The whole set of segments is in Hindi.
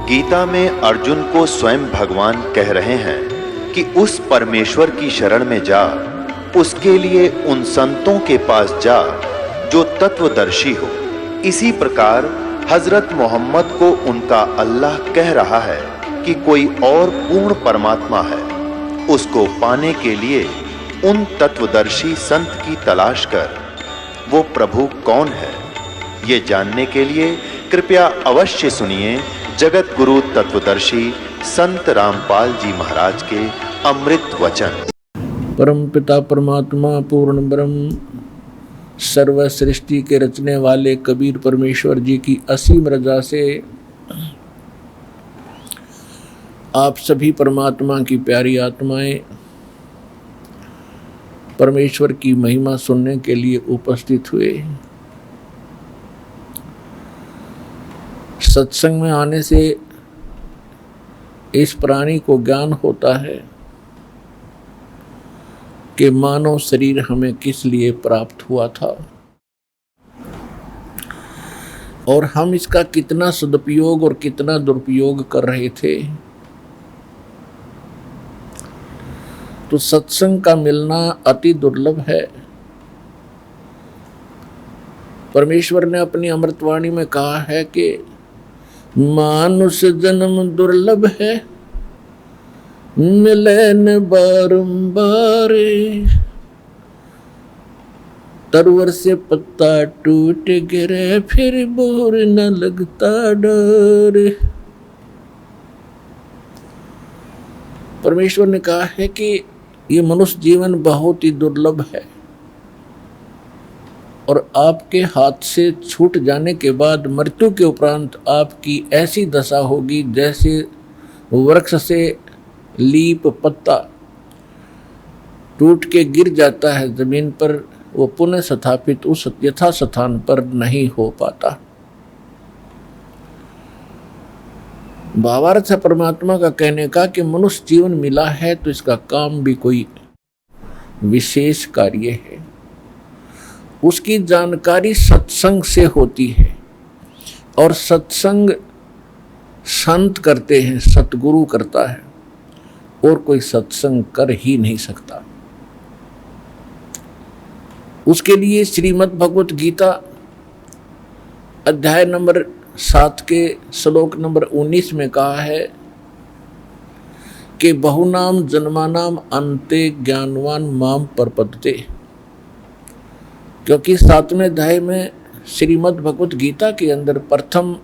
गीता में अर्जुन को स्वयं भगवान कह रहे हैं कि उस परमेश्वर की शरण में जा, उसके लिए उन संतों के पास जा जो तत्वदर्शी हो। इसी प्रकार हजरत मोहम्मद को उनका अल्लाह कह रहा है कि कोई और पूर्ण परमात्मा है, उसको पाने के लिए उन तत्वदर्शी संत की तलाश कर। वो प्रभु कौन है, ये जानने के लिए कृपया अवश्य सुनिए जगत गुरु तत्वदर्शी संत रामपाल जी महाराज के अमृत वचन। परम पिता परमात्मा पूर्ण ब्रह्म सर्व सृष्टि के रचने वाले कबीर परमेश्वर जी की असीम रजा से आप सभी परमात्मा की प्यारी आत्माएं परमेश्वर की महिमा सुनने के लिए उपस्थित हुए। सत्संग में आने से इस प्राणी को ज्ञान होता है कि मानव शरीर हमें किस लिए प्राप्त हुआ था और हम इसका कितना सदुपयोग और कितना दुरुपयोग कर रहे थे। तो सत्संग का मिलना अति दुर्लभ है। परमेश्वर ने अपनी अमृतवाणी में कहा है कि मानुष जन्म दुर्लभ है, मिले न बारंबार, तरवर से पत्ता टूट गिरे फिर बोर न लगता डर। परमेश्वर ने कहा है कि ये मनुष्य जीवन बहुत ही दुर्लभ है और आपके हाथ से छूट जाने के बाद मृत्यु के उपरांत आपकी ऐसी दशा होगी जैसे वृक्ष से लीप पत्ता टूट के गिर जाता है जमीन पर, वो पुनः स्थापित उस यथा स्थान पर नहीं हो पाता। भावार्थ है परमात्मा का कहने का कि मनुष्य जीवन मिला है तो इसका काम भी कोई विशेष कार्य है। उसकी जानकारी सत्संग से होती है और सत्संग संत करते हैं, सतगुरु करता है और कोई सत्संग कर ही नहीं सकता। उसके लिए श्रीमद् भगवत गीता अध्याय नंबर 7 के श्लोक नंबर 19 में कहा है कि बहुनाम जन्मानाम अंते ज्ञानवान माम प्रपद्यते। क्योंकि 7वें अध्याय में श्रीमद् भगवत गीता के अंदर प्रथम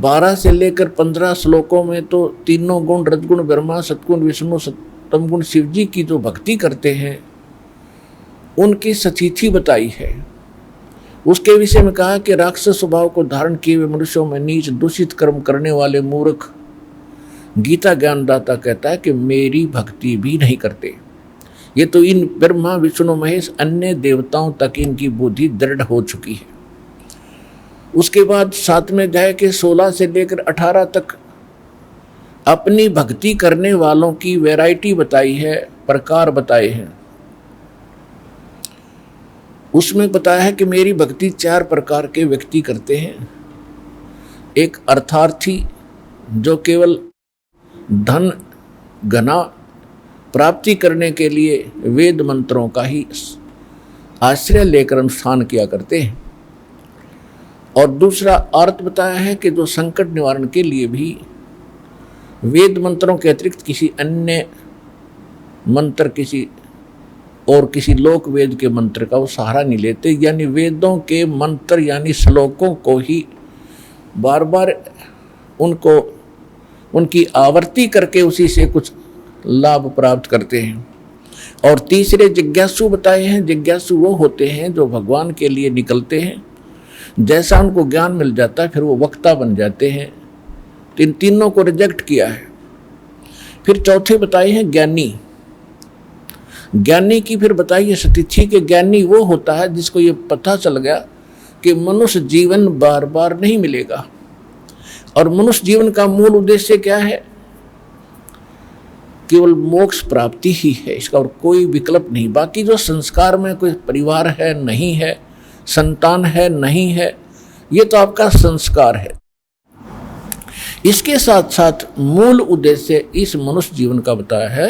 12 से लेकर 15 श्लोकों में तो तीनों गुण रजगुण ब्रह्मा सतगुण विष्णु सप्तम गुण शिव जी की जो भक्ति करते हैं उनकी सतिथि बताई है। उसके विषय में कहा कि राक्षस स्वभाव को धारण किए हुए मनुष्यों में नीच दूषित कर्म करने वाले मूर्ख गीता ज्ञानदाता कहता है कि मेरी भक्ति भी नहीं करते। ये तो इन ब्रह्मा विष्णु महेश अन्य देवताओं तक इनकी बुद्धि दृढ़ हो चुकी है। उसके बाद 7वें अध्याय के 16 से लेकर 18 तक अपनी भक्ति करने वालों की वैरायटी बताई है, प्रकार बताए हैं। उसमें बताया है कि मेरी भक्ति 4 प्रकार के व्यक्ति करते हैं। एक अर्थार्थी जो केवल धन घना प्राप्ति करने के लिए वेद मंत्रों का ही आश्रय लेकर अनुष्ठान किया करते हैं। और दूसरा अर्थ बताया है कि जो संकट निवारण के लिए भी वेद मंत्रों के अतिरिक्त किसी अन्य मंत्र किसी लोक वेद के मंत्र का वो सहारा नहीं लेते, यानी वेदों के मंत्र यानी श्लोकों को ही बार बार उनकी आवर्ती करके उसी से कुछ लाभ प्राप्त करते हैं। और तीसरे जिज्ञासु बताए हैं। जिज्ञासु वो होते हैं जो भगवान के लिए निकलते हैं, जैसा उनको ज्ञान मिल जाता है फिर वो वक्ता बन जाते हैं। तो इन तीनों को रिजेक्ट किया है। फिर चौथे बताए हैं ज्ञानी। ज्ञानी की फिर बताई है सतिथि के ज्ञानी वो होता है जिसको ये पता चल गया कि मनुष्य जीवन बार बार नहीं मिलेगा और मनुष्य जीवन का मूल उद्देश्य क्या है, केवल मोक्ष प्राप्ति ही है, इसका और कोई विकल्प नहीं। बाकी जो संस्कार में कोई परिवार है नहीं है, संतान है नहीं है, ये तो आपका संस्कार है। इसके साथ साथ मूल उद्देश्य इस मनुष्य जीवन का बताया है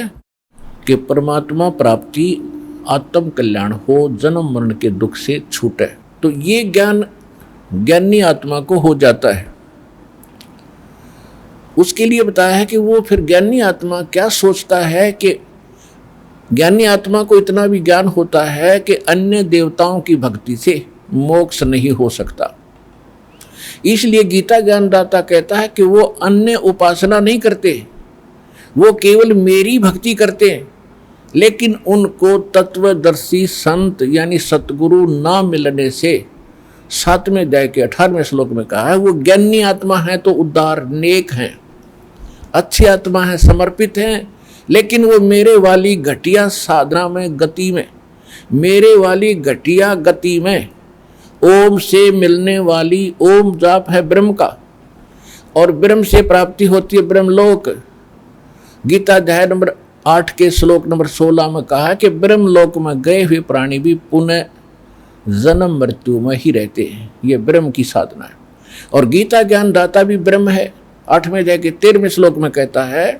कि परमात्मा प्राप्ति, आत्म कल्याण हो, जन्म मरण के दुख से छूटे। तो ये ज्ञान ज्ञानी आत्मा को हो जाता है। उसके लिए बताया है कि वो फिर ज्ञानी आत्मा क्या सोचता है कि ज्ञानी आत्मा को इतना भी ज्ञान होता है कि अन्य देवताओं की भक्ति से मोक्ष नहीं हो सकता। इसलिए गीता ज्ञानदाता कहता है कि वो अन्य उपासना नहीं करते, वो केवल मेरी भक्ति करते हैं। लेकिन उनको तत्वदर्शी संत यानी सतगुरु ना मिलने से 7वें अध्याय के 18वें श्लोक में कहा है वो ज्ञानी आत्मा है तो उदार नेक हैं, अच्छी आत्मा है, समर्पित हैं, लेकिन वो मेरे वाली घटिया साधना में, गति में, मेरे वाली घटिया गति में, ओम से मिलने वाली, ओम जाप है ब्रह्म का और ब्रह्म से प्राप्ति होती है ब्रह्मलोक। गीता अध्याय नंबर 8 के श्लोक नंबर 16 में कहा है कि ब्रह्मलोक में गए हुए प्राणी भी पुनः जन्म मृत्यु में ही रहते हैं। ये ब्रह्म की साधना है और गीता ज्ञान दाता भी ब्रह्म है। 8वें अध्याय के 13वें श्लोक में कहता है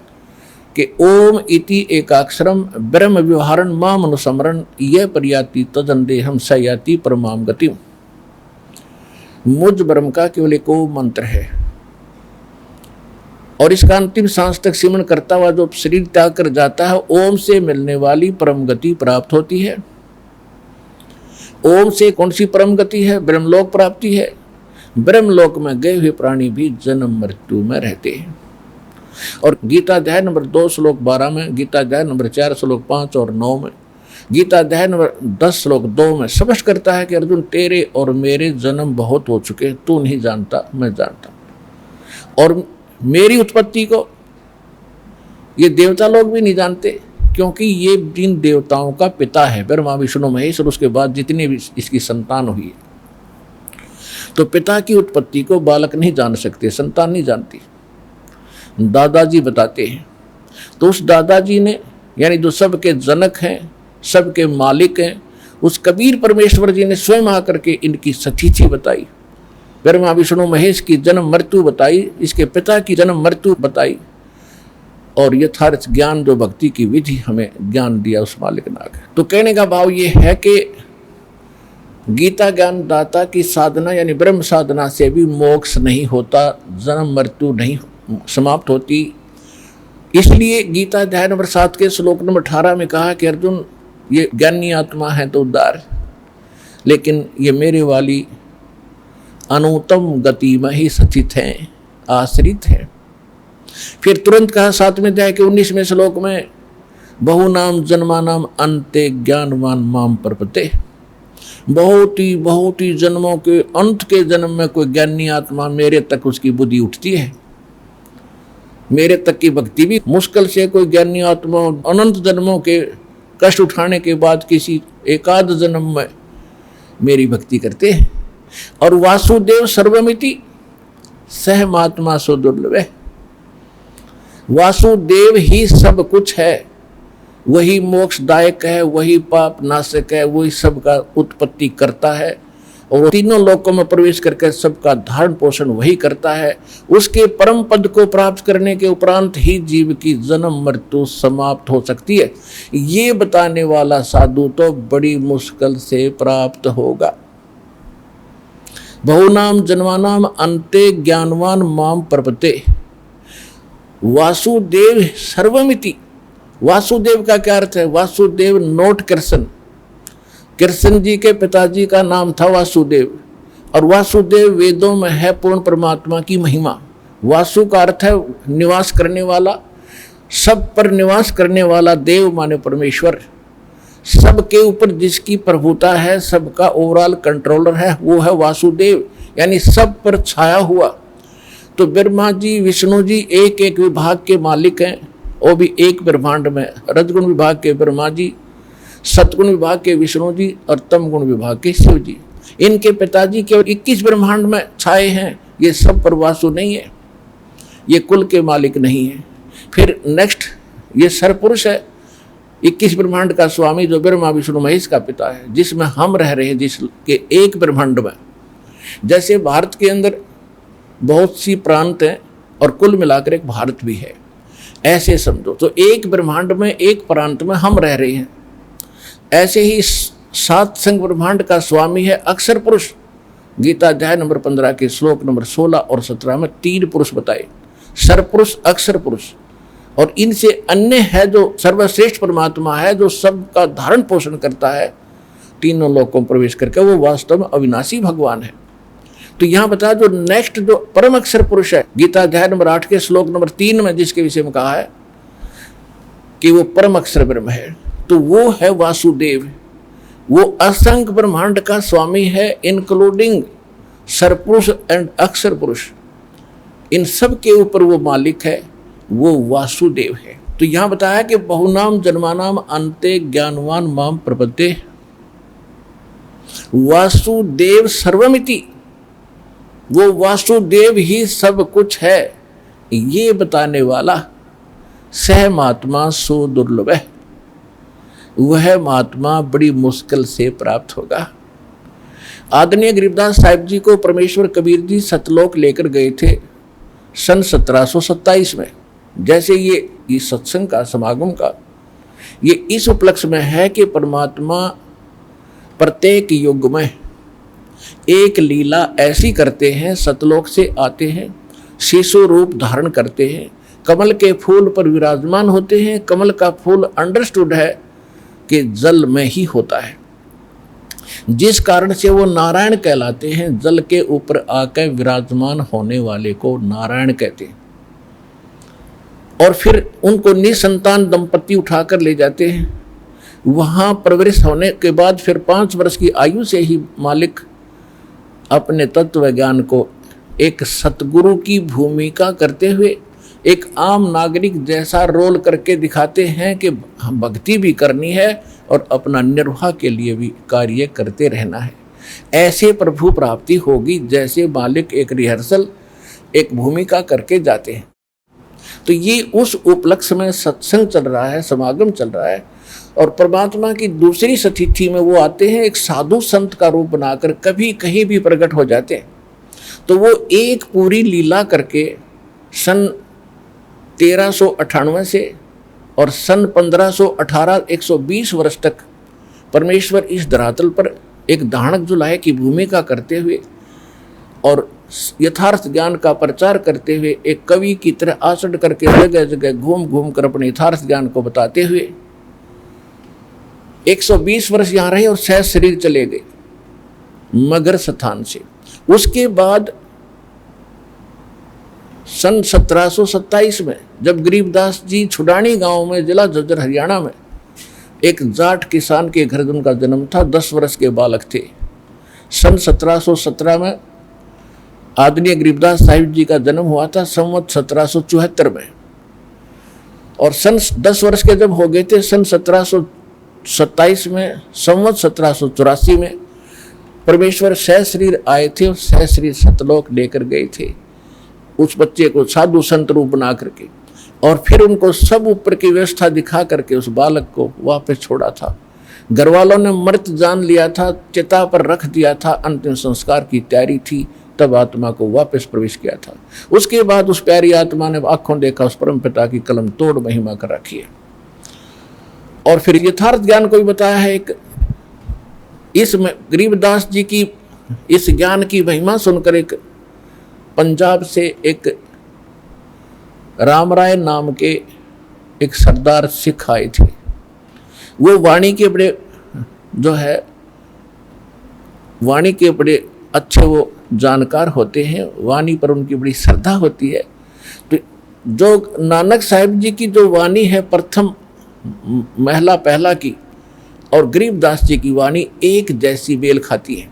कि ओम इति एकाक्षरम ब्रह्म व्यवहारन माम अनुसमरण यह पर्याति तदंदेहम स याति परमाम गतिम। मुझ ब्रह्म का केवल एक ओम मंत्र है और इसका अंतिम सांस तक सिमरण करता हुआ जो शरीर त्याग कर जाता है, ओम से मिलने वाली परम गति प्राप्त होती है। ओम से कौन सी परम गति है? ब्रह्मलोक प्राप्ति है। ब्रह्मलोक में गए हुए प्राणी भी जन्म मृत्यु में रहते हैं। और गीता अध्याय नंबर 2 श्लोक 12 में, गीता अध्याय नंबर 4 श्लोक 5 और 9 में, गीता अध्याय नंबर 10 श्लोक 2 में स्पष्ट करता है कि अर्जुन तेरे और मेरे जन्म बहुत हो चुके, तू नहीं जानता, मैं जानता। और मेरी उत्पत्ति को ये देवता लोग भी नहीं जानते, क्योंकि ये जिन देवताओं का पिता है ब्रह्मा विष्णु महेश और उसके बाद जितनी भी इसकी संतान हुई है, तो पिता की उत्पत्ति को बालक नहीं जान सकते, संतान नहीं जानती। दादाजी बताते हैं। तो उस दादाजी ने यानी जो सबके जनक हैं, सबके मालिक हैं, उस कबीर परमेश्वर जी ने स्वयं आकर के इनकी सचीची बताई, ब्रह्मा विष्णु महेश की जन्म मृत्यु बताई, इसके पिता की जन्म मृत्यु बताई और यथार्थ ज्ञान जो भक्ति की विधि हमें ज्ञान दिया उस मालिक नाग। तो कहने का भाव ये है कि गीता ज्ञान दाता की साधना यानी ब्रह्म साधना से भी मोक्ष नहीं होता, जन्म मृत्यु नहीं समाप्त होती। इसलिए गीता अध्याय नंबर 7 के श्लोक नंबर 18 में कहा कि अर्जुन ये ज्ञानी आत्मा है तो उदार, लेकिन ये मेरे वाली अनुत्तम गति में ही सचित हैं, आश्रित हैं। फिर तुरंत कहा 7वें अध्याय के 19वें श्लोक में बहुनाम जन्मानाम अंते ज्ञानवान माम प्रपते। बहुत ही जन्मों के अंत के जन्म में कोई ज्ञानी आत्मा मेरे तक उसकी बुद्धि उठती है, मेरे तक की भक्ति भी मुश्किल से कोई ज्ञानी आत्मा अनंत जन्मों के कष्ट उठाने के बाद किसी एकाध जन्म में मेरी भक्ति करते हैं। और वासुदेव सर्वमिति सह महात्मा सो दुर्लभ। वासुदेव ही सब कुछ है, वही मोक्षदायक है, वही पाप नाशक है, वही सबका उत्पत्ति करता है और तीनों लोकों में प्रवेश करके सबका धारण पोषण वही करता है। उसके परम पद को प्राप्त करने के उपरांत ही जीव की जन्म मृत्यु समाप्त हो सकती है। ये बताने वाला साधु तो बड़ी मुश्किल से प्राप्त होगा। बहुनाम जन्मानाम अंते ज्ञानवान माम प्रपते। वासुदेव सर्वमिति। वासुदेव का क्या अर्थ है? वासुदेव नोट कृष्ण, कृष्ण जी के पिताजी का नाम था वासुदेव और वासुदेव वेदों में है पूर्ण परमात्मा की महिमा। वासु का अर्थ है निवास करने वाला, सब पर निवास करने वाला, देव माने परमेश्वर, सबके ऊपर जिसकी प्रभुता है, सबका ओवरऑल कंट्रोलर है, वो है वासुदेव, यानी सब पर छाया हुआ। तो ब्रह्मा जी विष्णु जी एक एक विभाग के मालिक हैं, वो भी एक ब्रह्मांड में, रजगुण विभाग के ब्रह्मा जी, सतगुण विभाग के विष्णु जी और तमगुण विभाग के शिव जी। इनके पिताजी केवल 21 ब्रह्मांड में छाए हैं, ये सब पर वासु नहीं है, ये कुल के मालिक नहीं है। फिर नेक्स्ट ये सरपुरुष है, 21 ब्रह्मांड का स्वामी जो ब्रह्मा विष्णु महेश का पिता है, जिसमें हम रह रहे हैं, जिसके एक ब्रह्मांड में। जैसे भारत के अंदर बहुत सी प्रांत हैं, और कुल मिलाकर एक भारत भी है, ऐसे समझो। तो एक ब्रह्मांड में, एक प्रांत में हम रह रहे हैं। ऐसे ही 7 संग ब्रह्मांड का स्वामी है अक्षर पुरुष। गीता अध्याय नंबर 15 के श्लोक नंबर 16 और 17 में 3 पुरुष बताए, सरपुरुष, अक्षर पुरुष, और इनसे अन्य है जो सर्वश्रेष्ठ परमात्मा है, जो सबका धारण पोषण करता है, तीनों लोकों में प्रवेश करके, वो वास्तव में अविनाशी भगवान है। तो यहाँ बताया जो नेक्स्ट जो परम अक्षर पुरुष है, गीता अध्याय नंबर 8 के श्लोक नंबर 3 में जिसके विषय में कहा है कि वो परम अक्षर ब्रह्म है, तो वो है वासुदेव। वो असंख्य ब्रह्मांड का स्वामी है, इंक्लूडिंग सरपुरुष एंड अक्षर पुरुष। इन सब के ऊपर वो मालिक है, वो वासुदेव है। तो यहाँ बताया कि बहुनाम जन्मानाम अन्ते ज्ञानवान माम प्रपद्ये वासुदेव सर्वमिति। वो वासुदेव ही सब कुछ है, ये बताने वाला सह महात्मा सो दुर्लभ है। वह महात्मा बड़ी मुश्किल से प्राप्त होगा। आदरणीय गरीबदास साहिब जी को परमेश्वर कबीर जी सतलोक लेकर गए थे सन 1727 में। जैसे ये सत्संग का, समागम का, ये इस उपलक्ष्य में है कि परमात्मा प्रत्येक युग में एक लीला ऐसी करते हैं, सतलोक से आते हैं, शिशु रूप धारण करते हैं, कमल के फूल पर विराजमान होते हैं। कमल का फूल अंडरस्टूड है कि जल में ही होता है, जिस कारण से वो नारायण कहलाते हैं। जल के ऊपर आकर विराजमान होने वाले को नारायण कहते हैं। और फिर उनको निसंतान दंपति उठाकर ले जाते हैं। वहाँ परवरिश होने के बाद फिर 5 वर्ष की आयु से ही मालिक अपने तत्व ज्ञान को एक सतगुरु की भूमिका करते हुए एक आम नागरिक जैसा रोल करके दिखाते हैं कि भक्ति भी करनी है और अपना निर्वाह के लिए भी कार्य करते रहना है। ऐसे प्रभु प्राप्ति होगी जैसे मालिक एक रिहर्सल, एक भूमिका करके जाते हैं। तो ये उस उपलक्ष्य में सत्संग चल रहा है, समागम चल रहा है। और परमात्मा की दूसरी सतिथि में वो आते हैं, एक साधु संत का रूप बनाकर कभी कहीं भी प्रकट हो जाते हैं। तो वो एक पूरी लीला करके सन 1398 से और सन 1518 120 वर्ष तक परमेश्वर इस धरातल पर एक दानक जुलाहे की भूमिका करते हुए और यथार्थ ज्ञान का प्रचार करते हुए एक कवि की तरह आचरण करके जगह जगह घूम घूम कर अपने यथार्थ ज्ञान को बताते हुए 120 वर्ष यहाँ रहे और सहज शरीर चले गए मगर स्थान से। उसके बाद सन 1727 में जब गरीबदास जी छुडानी गांव में, जिला झज्जर हरियाणा में, एक जाट किसान के घर उनका जन्म था, 10 वर्ष के बालक थे। सन 1717 में आदरणीय गरीबदास साहिब जी का जन्म हुआ था, संवत 1774 में। और सन 10 वर्ष के जब हो गए थे सन 1727 में, संवत 1784 में परमेश्वर सह शरीर आए थे और सह शरीर सतलोक लेकर गए थे उस बच्चे को साधु संत रूप बना करके। और फिर उनको सब ऊपर की व्यवस्था दिखा करके उस बालक को वापस छोड़ा था। घर वालों ने मृत जान लिया था, चिता पर रख दिया था, अंतिम संस्कार की तैयारी थी, तब आत्मा को वापस प्रवेश किया था। उसके बाद उस प्यारी आत्मा ने आंखों देखा उस परम पिता की कलम तोड़ महिमा कर रखी है। और फिर यथार्थ ज्ञान को भी बताया है। एक इसमें गरीबदास जी की इस ज्ञान की महिमा सुनकर एक पंजाब से एक राम राय नाम के एक सरदार सिख आए थे। वो वाणी के बड़े जो है वाणी के बड़े अच्छे वो जानकार होते हैं, वाणी पर उनकी बड़ी श्रद्धा होती है। तो जो नानक साहिब जी की जो वाणी है प्रथम महला पहला की और गरीबदास जी की वाणी एक जैसी मेल खाती है,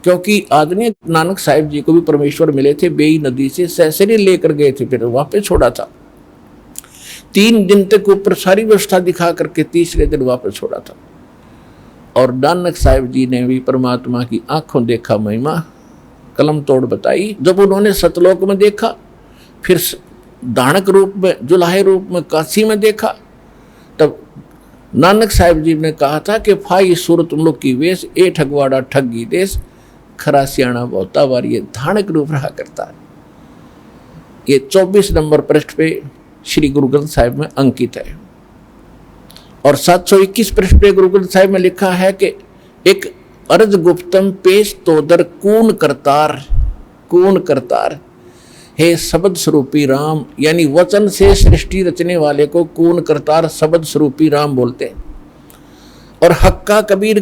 क्योंकि आदरणीय नानक साहिब जी को भी परमेश्वर मिले थे, बेई नदी से सहसरी लेकर गए थे, फिर वापस छोड़ा था। 3 दिन तक ऊपर सारी व्यवस्था दिखा करके तीसरे दिन वापस छोड़ा था। और नानक साहिब जी ने भी परमात्मा की आंखों देखा महिमा, कलम तोड़ बताई। जब उन्होंने सतलोक में देखा, फिर दानक रूप में, जुलाहे रूप में काशी में देखा, तब नानक साहिब जी ने कहा था कि फाई सूरत तुम लोग की वेश, ए ठगवाड़ा ठगी देश, खरा सियाणा बहुता बार, ये धानक रूप रहा करता है। ये 24 नंबर पृष्ठ पे श्री गुरु ग्रंथ साहिब में अंकित है। और 721 पृष्ठ पे गुरु ग्रंथ साहिब में लिखा है कि एक अर्ज गुप्तम पेश तोदर कून करतार, हे शब्द स्वरूपी राम, यानी वचन से सृष्टि रचने वाले को कून करतार शब्द स्वरूपी राम बोलते हैं। और हक्का कबीर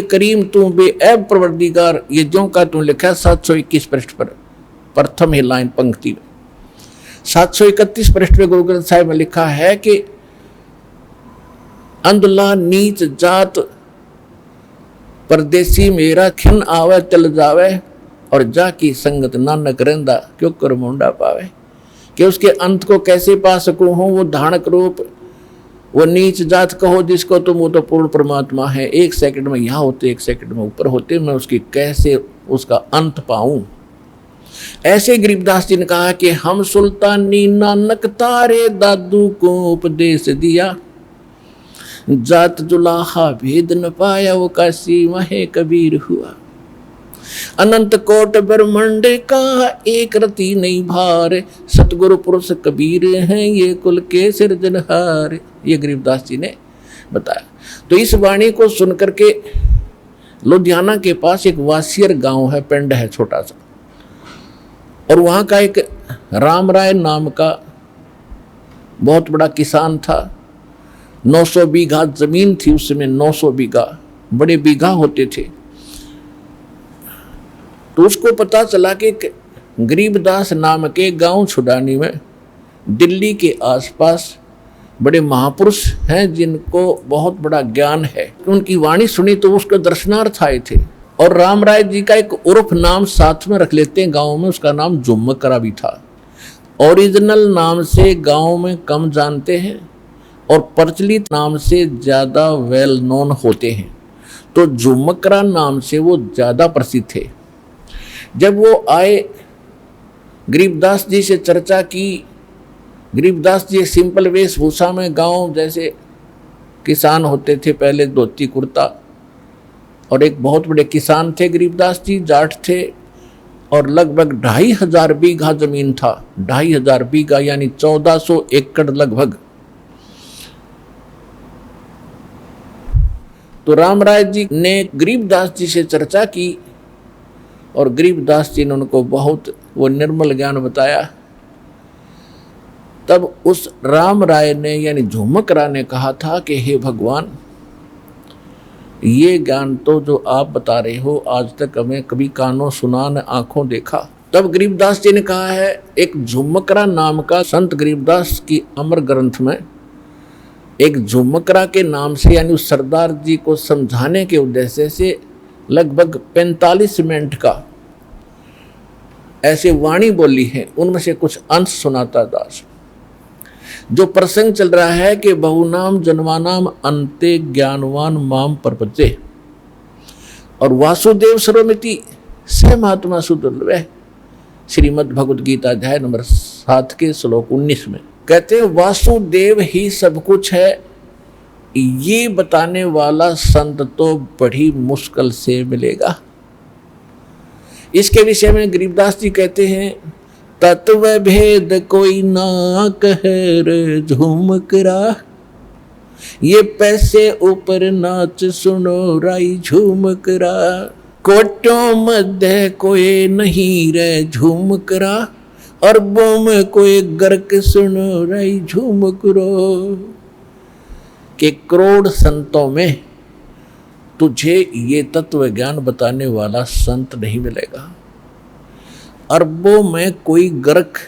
करीम तू बेऐब परवरदिगार, ये जो का तू लिखा 721 पृष्ठ पर प्रथम ही लाइन पंक्ति में। 731 पृष्ठ पे गुरु ग्रंथ साहिब में लिखा है कि अंधला नीच जात परदेसी मेरा खिन आवे चल जावे, और जा की संगत नानक रहंदा क्यों कर मुंडा पावे। कि उसके अंत को कैसे पा सकूं हूं, वो धानक रूप, वो नीच जात कहो जिसको तुम, वो तो पूर्ण परमात्मा है। 1 सेकंड में यहाँ होते 1 सेकंड में ऊपर होते, मैं उसकी कैसे उसका अंत पाऊं। ऐसे गरीबदास जी ने कहा कि हम सुल्तानी नानक तारे दादू को उपदेश दिया, जात जुलाहा भेद न पाया वो काशी महे कबीर हुआ। अनंत कोट ब्रह्मांड का एक रति नहीं भार, सतगुरु पुरुष कबीर हैं ये कुल के सिरजनहार। ये गरीबदास जी ने बताया। तो इस वाणी को सुनकर के लुधियाना के पास एक वासियर गांव है, पिंड है छोटा सा, और वहाँ का एक राम राय नाम का बहुत बड़ा किसान था। 900 बीघा जमीन थी उस समय, 900 बीघा, बड़े बीघा होते थे। तो उसको पता चला कि गरीबदास नाम के गांव छुड़ानी में दिल्ली के आसपास बड़े महापुरुष हैं जिनको बहुत बड़ा ज्ञान है। उनकी वाणी सुनी तो उसके दर्शनार्थ आए थे। और राम राय जी का एक उर्फ नाम साथ में रख लेते हैं गांव में, उसका नाम जुम्मकरा भी था। ओरिजिनल नाम से गांव में कम जानते हैं और प्रचलित नाम से ज़्यादा वेल नोन होते हैं। तो जुम्मकरा नाम से वो ज़्यादा प्रसिद्ध थे। जब वो आए, गरीबदास जी से चर्चा की। गरीबदास जी सिंपल वेशभूषा में, गांव जैसे किसान होते थे पहले, धोती कुर्ता, और एक बहुत बड़े किसान थे गरीबदास जी, जाट थे। और लगभग 2500 बीघा जमीन था, 2500 बीघा यानी 1400 एकड़ लगभग। तो राम राय जी ने गरीबदास जी से चर्चा की और गरीबदास जी ने उनको बहुत वो निर्मल ज्ञान बताया। तब उस राम राय ने यानी झुमकरा ने कहा था कि हे भगवान, ये ज्ञान तो जो आप बता रहे हो आज तक हमें कभी कानों सुना न आंखों देखा। तब गरीबदास जी ने कहा है, एक झुमकरा नाम का संत गरीबदास की अमर ग्रंथ में एक झुमकरा के नाम से यानी उस सरदार जी को समझाने के उद्देश्य से लगभग 45 मिनट का ऐसे वाणी बोली है। उनमें से कुछ अंश सुनाता दास। जो प्रसंग चल रहा है कि बहुनाम जन्मानाम अंते ज्ञानवान माम प्रपंचे, और वासुदेव सर्वमिति स महात्मा सुदुर्लभ, श्रीमद् भगवद गीता अध्याय नंबर 7 के श्लोक 19 में कहते हैं वासुदेव ही सब कुछ है, ये बताने वाला संत तो बड़ी मुश्किल से मिलेगा। इसके विषय में गरीबदास जी कहते हैं, तत्व भेद कोई ना कहे रे झुमकरा, ये पैसे ऊपर नाच सुनो राई झुमकरा, कोटों मध्य कोई नहीं रे झुमकरा, अरबों में कोई गर्क सुनो राई झुमकरो। के करोड़ संतों में तुझे ये तत्व ज्ञान बताने वाला संत नहीं मिलेगा। अरबों में कोई गर्क,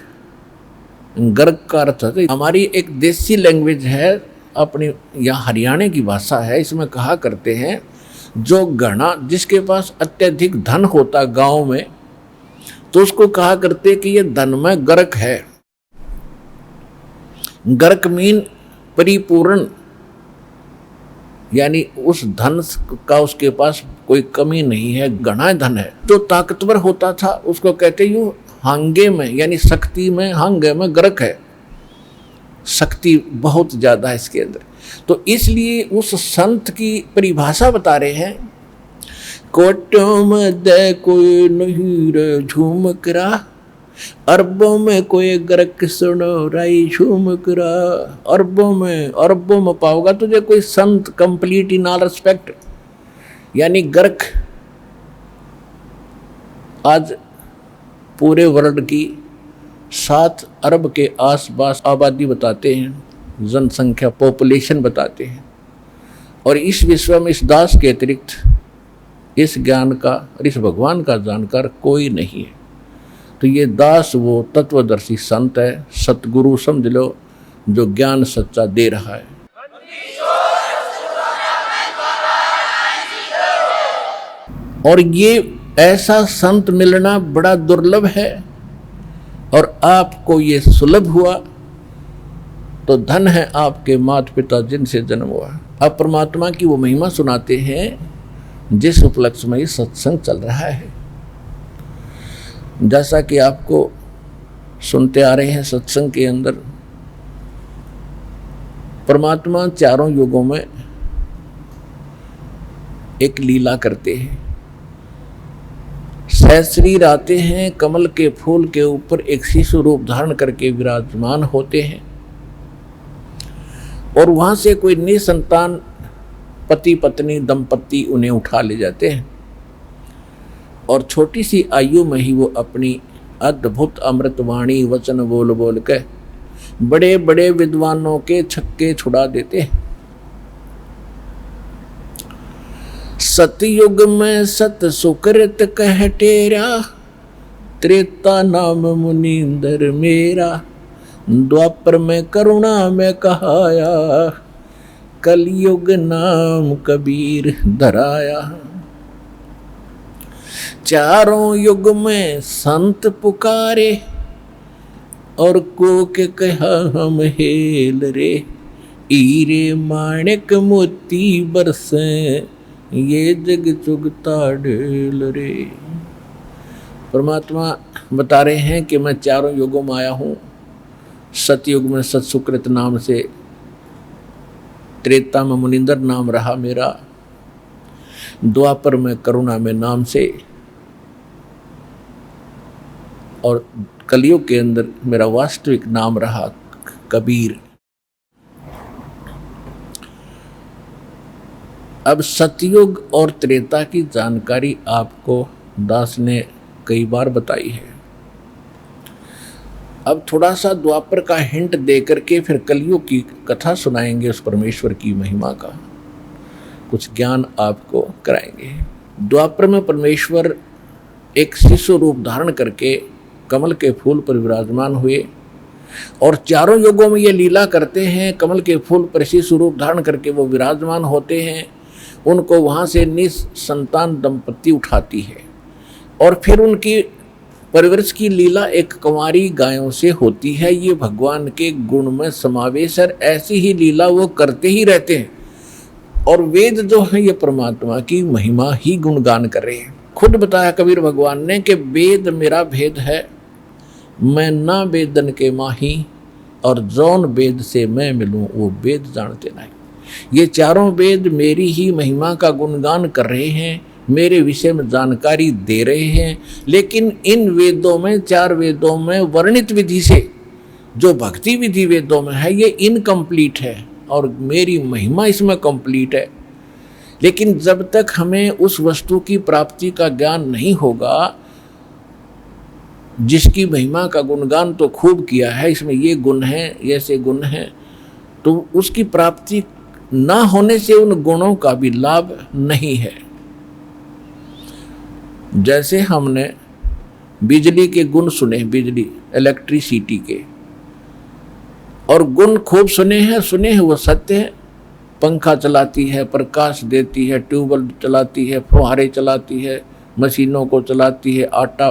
गर्क का अर्थ है, हमारी एक देसी लैंग्वेज है, अपनी यहाँ हरियाणा की भाषा है। इसमें कहा करते हैं जो घना, जिसके पास अत्यधिक धन होता गांव में, तो उसको कहा करते कि ये धन में गर्क है। गर्क मीन परिपूर्ण, यानी उस धन का उसके पास कोई कमी नहीं है, घना धन है। जो ताकतवर होता था उसको कहते यूं हांगे में, यानी शक्ति में, हांगे में गर्क है, शक्ति बहुत ज्यादा है इसके अंदर। तो इसलिए उस संत की परिभाषा बता रहे हैं, कोटों में दे कोई नहीं रे झुमकरा, अरबों में कोई गर्क सुनो राई झूम करा, अरबों में पाओगा तुझे कोई संत कंप्लीट इन ऑल रिस्पेक्ट। यानी गर्क आज पूरे वर्ल्ड की 7 अरब के आसपास आबादी बताते हैं, जनसंख्या पॉपुलेशन बताते हैं। और इस विश्व में इस दास के अतिरिक्त इस ज्ञान का और इस भगवान का जानकार कोई नहीं है। तो ये दास वो तत्वदर्शी संत है, सतगुरु समझ लो, जो ज्ञान सच्चा दे रहा है। और ये ऐसा संत मिलना बड़ा दुर्लभ है, और आपको ये सुलभ हुआ तो धन है आपके माता पिता जिनसे जन्म हुआ। अब परमात्मा की वो महिमा सुनाते हैं जिस उपलक्ष्य में ये सत्संग चल रहा है। जैसा कि आपको सुनते आ रहे हैं, सत्संग के अंदर परमात्मा चारों युगों में एक लीला करते हैं। सहस्रीर आते हैं, कमल के फूल के ऊपर एक शिशु रूप धारण करके विराजमान होते हैं, और वहां से कोई निसंतान पति पत्नी दंपति उन्हें उठा ले जाते हैं, और छोटी सी आयु में ही वो अपनी अद्भुत अमृतवाणी वचन बोल बोल के बड़े बड़े विद्वानों के छक्के छुड़ा देते हैं। सतयुग में सत सुकृत कह टेरा, त्रेता नाम मुनींदर मेरा, द्वापर में करुणा में कहाया, कलयुग नाम कबीर धराया। चारों युग में संत पुकारे, और को के कहा हम हेल रे, हीरे माणिक मोती बरसे, ये जग चुगता ढेल रे। परमात्मा बता रहे हैं कि मैं चारों युगों में आया हूँ। सतयुग में सत्सुकृत नाम से, त्रेता में मुनिंदर नाम रहा मेरा, द्वापर में करुणा में नाम से, और कलयुग के अंदर मेरा वास्तविक नाम रहा कबीर। अब सतयुग और त्रेता की जानकारी आपको दास ने कई बार बताई है। अब थोड़ा सा द्वापर का हिंट दे करके फिर कलयुग की कथा सुनाएंगे, उस परमेश्वर की महिमा का कुछ ज्ञान आपको कराएंगे। द्वापर में परमेश्वर एक शिशु रूप धारण करके कमल के फूल पर विराजमान हुए, और चारों युगों में ये लीला करते हैं। कमल के फूल पर शिशु रूप धारण करके वो विराजमान होते हैं, उनको वहाँ से निसंतान दंपति उठाती है, और फिर उनकी परवरिश की लीला एक कुंवारी गायों से होती है। ये भगवान के गुण में समावेश है, ऐसी ही लीला वो करते ही रहते हैं। और वेद जो है ये परमात्मा की महिमा ही गुणगान कर रहे हैं। खुद बताया कबीर भगवान ने कि वेद मेरा भेद है, मैं ना वेदन के माही, और जौन वेद से मैं मिलूं वो वेद जानते नहीं। ये चारों वेद मेरी ही महिमा का गुणगान कर रहे हैं, मेरे विषय में जानकारी दे रहे हैं, लेकिन इन वेदों में, 4 वेदों में वर्णित विधि से जो भक्ति विधि वेदों में है ये इनकम्प्लीट है, और मेरी महिमा इसमें कंप्लीट है। लेकिन जब तक हमें उस वस्तु की प्राप्ति का ज्ञान नहीं होगा, जिसकी महिमा का गुणगान तो खूब किया है, इसमें ये गुण हैं, ऐसे गुण हैं, तो उसकी प्राप्ति ना होने से उन गुणों का भी लाभ नहीं है। जैसे हमने बिजली के गुण सुने, बिजली इलेक्ट्रिसिटी के, और गुण खूब सुने हैं वो सत्य है। पंखा चलाती है, प्रकाश देती है, ट्यूबवेल चलाती है, फुहारे चलाती है, मशीनों को चलाती है, आटा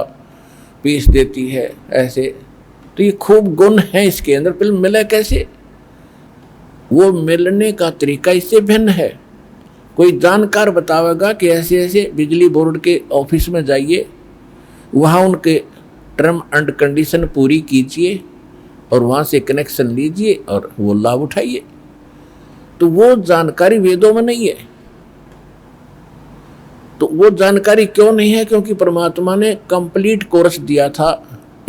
पीस देती है, ऐसे। तो ये खूब गुण है इसके अंदर, फिर मिले कैसे? वो मिलने का तरीका इससे भिन्न है। कोई जानकार बतावेगा कि ऐसे ऐसे बिजली बोर्ड के ऑफिस में जाइए, वहाँ उनके टर्म एंड कंडीशन पूरी कीजिए, और वहाँ से कनेक्शन लीजिए और वो लाभ उठाइए। तो वो जानकारी वेदों में नहीं है। तो वो जानकारी क्यों नहीं है? क्योंकि परमात्मा ने कंप्लीट कोर्स दिया था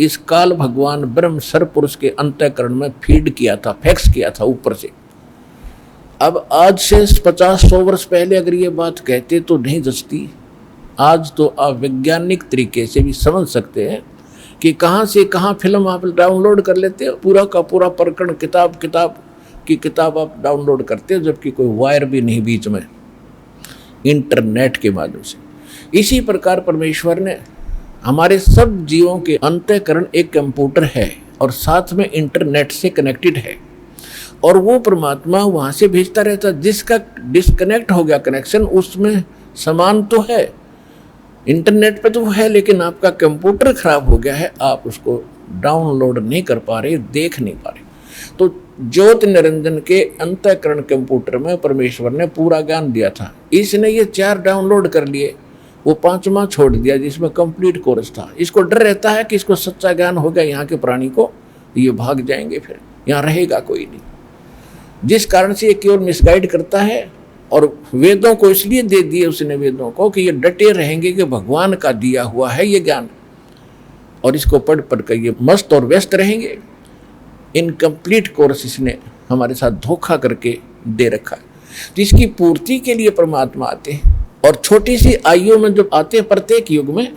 इस काल भगवान ब्रह्म सरपुरुष के अंतःकरण में फीड किया था, फैक्स किया था ऊपर से। अब आज से 50-100 वर्ष पहले अगर ये बात कहते तो नहीं जचती। आज तो आप वैज्ञानिक तरीके से भी समझ सकते हैं कि कहाँ से कहाँ फिल्म आप डाउनलोड कर लेते हो, पूरा का पूरा प्रकरण किताब आप डाउनलोड करते हो, जबकि कोई वायर भी नहीं बीच में, इंटरनेट के माध्यम से। इसी प्रकार परमेश्वर ने हमारे सब जीवों के अंतःकरण एक कंप्यूटर है और साथ में इंटरनेट से कनेक्टेड है, और वो परमात्मा वहाँ से भेजता रहता। जिसका डिस्कनेक्ट हो गया कनेक्शन, उसमें समान तो है, इंटरनेट पे तो है, लेकिन आपका कंप्यूटर खराब हो गया है, आप उसको डाउनलोड नहीं कर पा रहे, देख नहीं पा रहे। तो ज्योति निरंजन के अंतःकरण कंप्यूटर में परमेश्वर ने पूरा ज्ञान दिया था। इसने ये 4 डाउनलोड कर लिए, वो 5वां छोड़ दिया जिसमें कंप्लीट कोर्स था। इसको डर रहता है कि इसको सच्चा ज्ञान हो गया यहाँ के प्राणी को, ये भाग जाएंगे, फिर यहाँ रहेगा कोई नहीं, जिस कारण से ये केवल मिसगाइड करता है। और वेदों को इसलिए दे दिए उसने वेदों को कि ये डटे रहेंगे कि भगवान का दिया हुआ है ये ज्ञान, और इसको पढ़ कर ये मस्त और व्यस्त रहेंगे। इनकम्प्लीट कोर्स इसने हमारे साथ धोखा करके दे रखा है। तो इसकी पूर्ति के लिए परमात्मा आते हैं, और छोटी सी आयु में जब आते हैं प्रत्येक युग में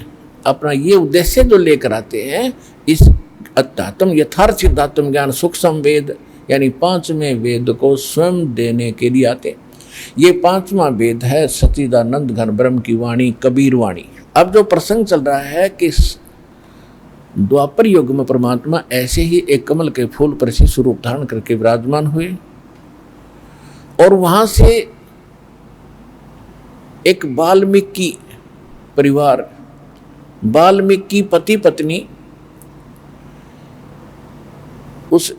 अपना ये उद्देश्य जो लेकर आते हैं, इस अध्यात्म यथार्थ सिद्धात्म ज्ञान सूक्ष्म वेद यानी 5वें वेद को स्वयं देने के लिए आते हैं। ये 5वां वेद है सच्चिदानंद घन ब्रह्म की वाणी, कबीर वाणी। अब जो प्रसंग चल रहा है कि द्वापर युग में परमात्मा ऐसे ही एक कमल के फूल पर से स्वरूप धारण करके विराजमान हुए, और वहां से एक वाल्मीकि परिवार, वाल्मीकि पति पत्नी उस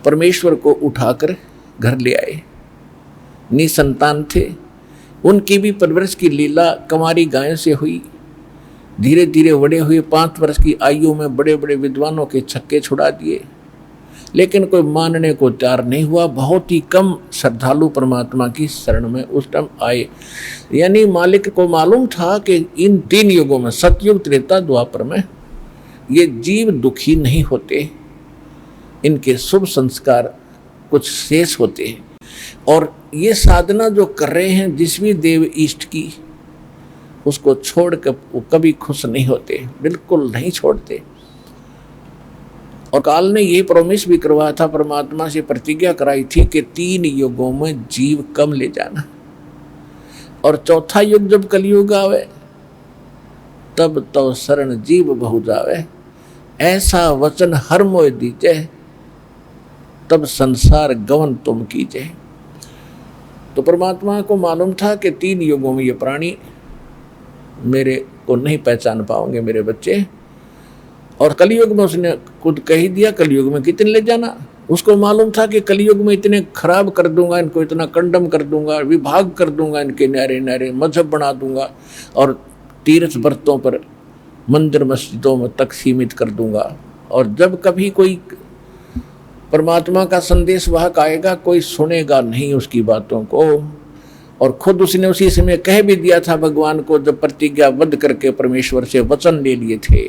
परमेश्वर को उठाकर घर ले आए। निसंतान थे, उनकी भी परवरिश की लीला कंवारी गायों से हुई। धीरे धीरे बड़े हुए, 5 वर्ष की आयु में बड़े बड़े विद्वानों के छक्के छुड़ा दिए, लेकिन कोई मानने को तैयार नहीं हुआ। बहुत ही कम श्रद्धालु परमात्मा की शरण में उस टाइम आए। यानी मालिक को मालूम था कि इन 3 युगों में, सतयुग, त्रेता, द्वापर में, ये जीव दुखी नहीं होते, इनके शुभ संस्कार कुछ शेष होते हैं, और ये साधना जो कर रहे हैं जिस भी देव इष्ट की, उसको छोड़ कर वो कभी खुश नहीं होते, बिल्कुल नहीं छोड़ते। और काल ने ये प्रॉमिस भी करवाया था, परमात्मा से प्रतिज्ञा कराई थी कि 3 युगों में जीव कम ले जाना, और 4था युग जब कलयुग आवे तब तो शरण जीव बहु जावे, ऐसा वचन हर मोय दीजे, तब संसार गवन तुम कीजे। तो परमात्मा को मालूम था कि 3 युगों में ये प्राणी मेरे को नहीं पहचान पाओगे, मेरे बच्चे। और कलयुग में उसने खुद कह ही दिया, कलयुग में कितने ले जाना। उसको मालूम था कि कलयुग में इतने खराब कर दूंगा, इनको इतना कंडम कर दूंगा, विभाग कर दूंगा, इनके न्यारे न्यारे मजहब बना दूंगा, और तीर्थ व्रतों पर, मंदिर मस्जिदों में तक सीमित कर दूंगा। और जब कभी कोई परमात्मा का संदेश वाहक आएगा, कोई सुनेगा नहीं उसकी बातों को। और खुद उसने उसी समय कह भी दिया था भगवान को, जब प्रतिज्ञाबद्ध करके परमेश्वर से वचन ले लिए थे,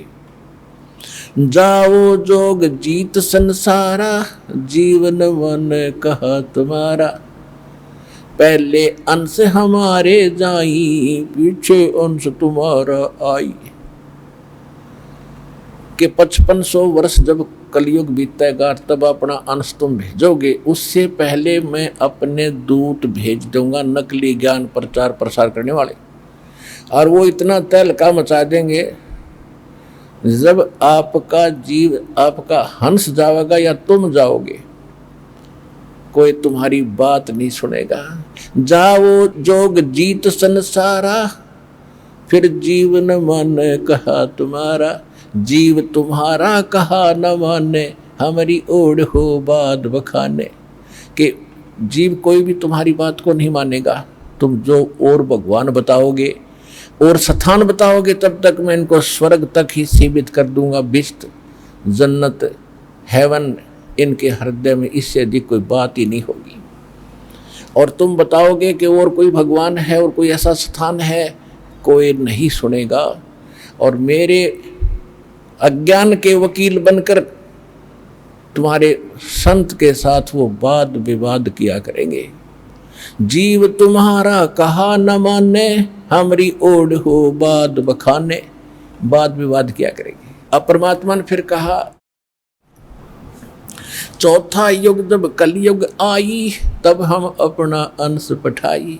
जाओ जोग जीत संसारा, जीवन मन कहा तुम्हारा, पहले अंश हमारे जाई, पीछे अंश तुम्हारा आई। कि 5500 वर्ष जब कलयुग बीतेगा तब अपना अंश तुम भेजोगे, उससे पहले मैं अपने दूत भेज दूंगा, नकली ज्ञान प्रचार प्रसार करने वाले, और वो इतना तहलका मचा देंगे, जब आपका जीव, आपका हंस जाएगा या तुम जाओगे, कोई तुम्हारी बात नहीं सुनेगा। जाओ जोग जीत संसारा, फिर जीवन मन कहा तुम्हारा, जीव तुम्हारा कहा न माने, हमारी ओढ़ हो बात बखाने। कि जीव कोई भी तुम्हारी बात को नहीं मानेगा, तुम जो और भगवान बताओगे और स्थान बताओगे, तब तक मैं इनको स्वर्ग तक ही सीमित कर दूंगा। बिस्त, जन्नत, हेवन इनके हृदय में, इससे अधिक कोई बात ही नहीं होगी। और तुम बताओगे कि और कोई भगवान है और कोई ऐसा स्थान है, कोई नहीं सुनेगा। और मेरे अज्ञान के वकील बनकर तुम्हारे संत के साथ वो वाद विवाद किया करेंगे। जीव तुम्हारा कहा न माने, हमारी ओढ़ हो बात बखाने, वाद विवाद किया करेंगे। अब परमात्मा ने फिर कहा, चौथा युग जब कलयुग आई, तब हम अपना अंश पठाई।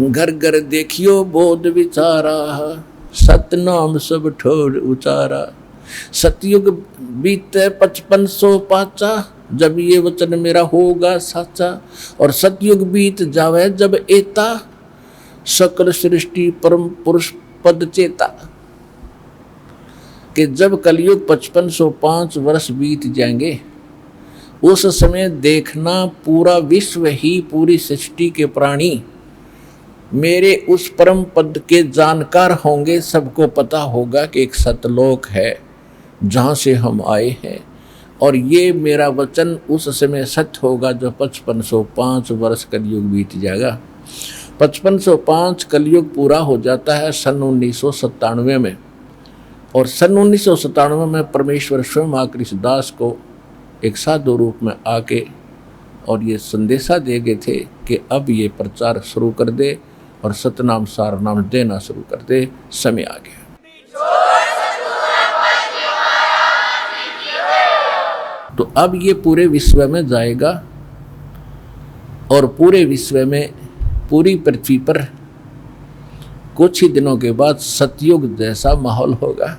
घर घर देखियो बोध विचारा, सतनाम सब ठोर उचारा। सतयुग बीते 5500 पाचा, जब ये वचन मेरा होगा साचा। और सतयुग बीत जावे जब एता, सकल सृष्टि परम पुरुष पद चेता। कि जब कलयुग 5505 वर्ष बीत जाएंगे, उस समय देखना पूरा विश्व ही, पूरी सृष्टि के प्राणी मेरे उस परम पद के जानकार होंगे। सबको पता होगा कि एक सतलोक है जहाँ से हम आए हैं, और ये मेरा वचन उस समय सत्य होगा जो 5505 वर्ष कलयुग बीत जाएगा। 5505 कलयुग पूरा हो जाता है सन 1997 में, और सन 1997 में परमेश्वर स्वयं आकर इस दास को एक साधु रूप में आके और ये संदेशा दे गए थे कि अब ये प्रचार शुरू कर दे और सतनाम सार नाम देना शुरू कर दे। समय आ गया। तो अब ये पूरे विश्व में जाएगा, और पूरे विश्व में, पूरी पृथ्वी पर कुछ ही दिनों के बाद सतयुग जैसा माहौल होगा।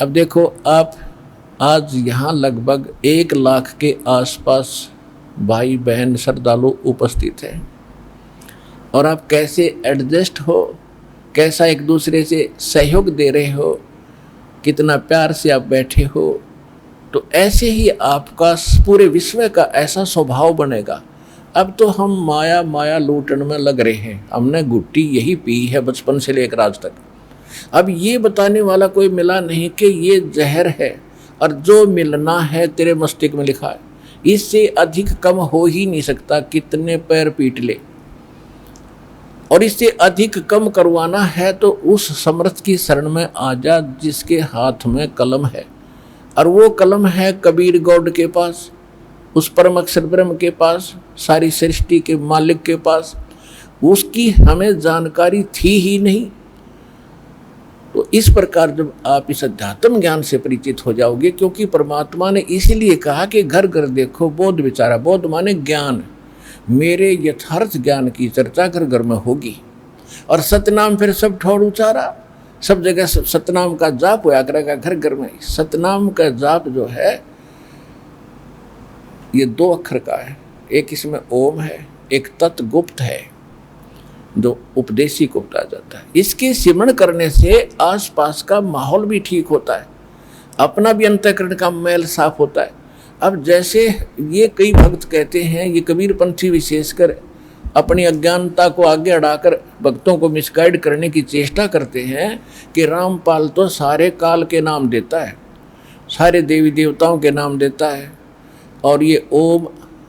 अब देखो, आप आज यहाँ लगभग 1 लाख के आसपास भाई बहन श्रद्धालु उपस्थित हैं, और आप कैसे एडजस्ट हो, कैसा एक दूसरे से सहयोग दे रहे हो, कितना प्यार से आप बैठे हो। तो ऐसे ही आपका पूरे विश्व का ऐसा स्वभाव बनेगा। अब तो हम माया माया लूटन में लग रहे हैं, हमने गुट्टी यही पी है बचपन से लेकर आज तक। अब ये बताने वाला कोई मिला नहीं कि ये जहर है, और जो मिलना है तेरे मस्तिष्क में लिखा है, इससे अधिक कम हो ही नहीं सकता। कितने पैर पीट ले, और इससे अधिक कम करवाना है तो उस समर्थ की शरण में आ जा जिसके हाथ में कलम है, और वो कलम है कबीर गौड़ के पास, उस परम अक्षर ब्रह्म के पास, सारी सृष्टि के मालिक के पास। उसकी हमें जानकारी थी ही नहीं। तो इस प्रकार जब आप इस अध्यात्म ज्ञान से परिचित हो जाओगे, क्योंकि परमात्मा ने इसीलिए कहा कि घर घर देखो बोध विचारा। बोध माने ज्ञान, मेरे यथार्थ ज्ञान की चर्चा घर घर में होगी। और सतनाम फिर सब ठोर उचारा, सब जगह सतनाम का जाप होया करेगा घर घर में। सतनाम का जाप जो है ये 2 अक्षर का है, एक इसमें ओम है, एक तत् गुप्त है जो उपदेशी को बताया जाता है। इसके सिमरण करने से आसपास का माहौल भी ठीक होता है, अपना भी अंतःकरण का मैल साफ होता है। अब जैसे ये कई भक्त कहते हैं, ये कबीर पंथी विशेषकर अपनी अज्ञानता को आगे अड़ाकर भक्तों को मिसगाइड करने की चेष्टा करते हैं कि रामपाल तो सारे काल के नाम देता है, सारे देवी देवताओं के नाम देता है, और ये ओम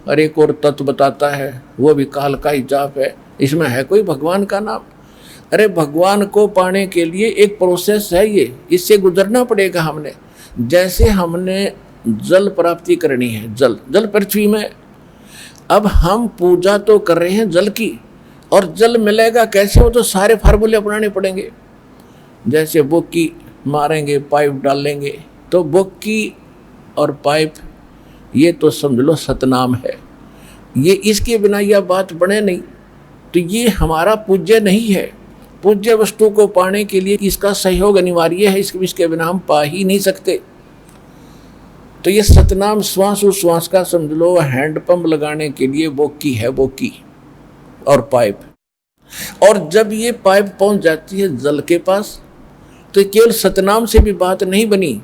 और एक और तत्व बताता है, वो भी काल का ही जाप है। इसमें है कोई भगवान का नाम? अरे भगवान को पाने के लिए एक प्रोसेस है, ये इससे गुजरना पड़ेगा हमने। जैसे हमने जल प्राप्ति करनी है, जल पृथ्वी में, अब हम पूजा तो कर रहे हैं जल की, और जल मिलेगा कैसे? वो तो सारे फार्मूले अपनाने पड़ेंगे। जैसे बुक्की मारेंगे, पाइप डालेंगे, तो बुक्की और पाइप ये तो समझ लो सतनाम है। ये इसके बिना यह बात बने नहीं, तो ये हमारा पूज्य नहीं है। पूज्य वस्तु को पाने के लिए इसका सहयोग अनिवार्य है, इसके बिना हम पा ही नहीं सकते। तो ये सतनाम श्वास उश्वास का समझ लो हैंडपंप लगाने के लिए बोकी है, बोकी और पाइप। और जब ये पाइप पहुंच जाती है जल के पास, तो केवल सतनाम से भी बात नहीं बनी।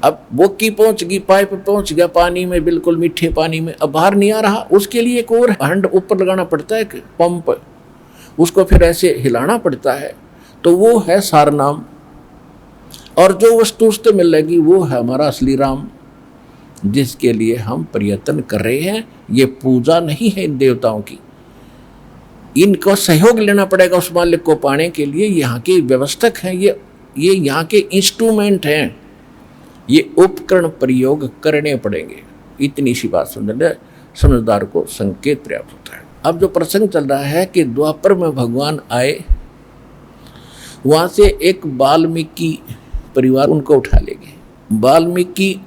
अब बोकी पहुंच गई, पाइप पहुंच गया पानी में, बिल्कुल मीठे पानी में, अब बाहर नहीं आ रहा। उसके लिए एक और हैंड ऊपर लगाना पड़ता है, पंप, उसको फिर ऐसे हिलाना पड़ता है, तो वो है सारनाम। और जो वस्तु उससे मिलेगी वो है हमारा असली राम, जिसके लिए हम प्रयत्न कर रहे हैं। ये पूजा नहीं है इन देवताओं की, इनको सहयोग लेना पड़ेगा उस मालिक को पाने के लिए। यहाँ के व्यवस्थक हैं, ये यहाँ के इंस्ट्रूमेंट हैं, ये उपकरण प्रयोग करने पड़ेंगे। इतनी सी बात समझदार को संकेत पर्याप्त होता है। अब जो प्रसंग चल रहा है कि द्वापर में भगवान आए, वहाँ से एक वाल्मीकि परिवार उनको उठा ले गए। वाल्मीकि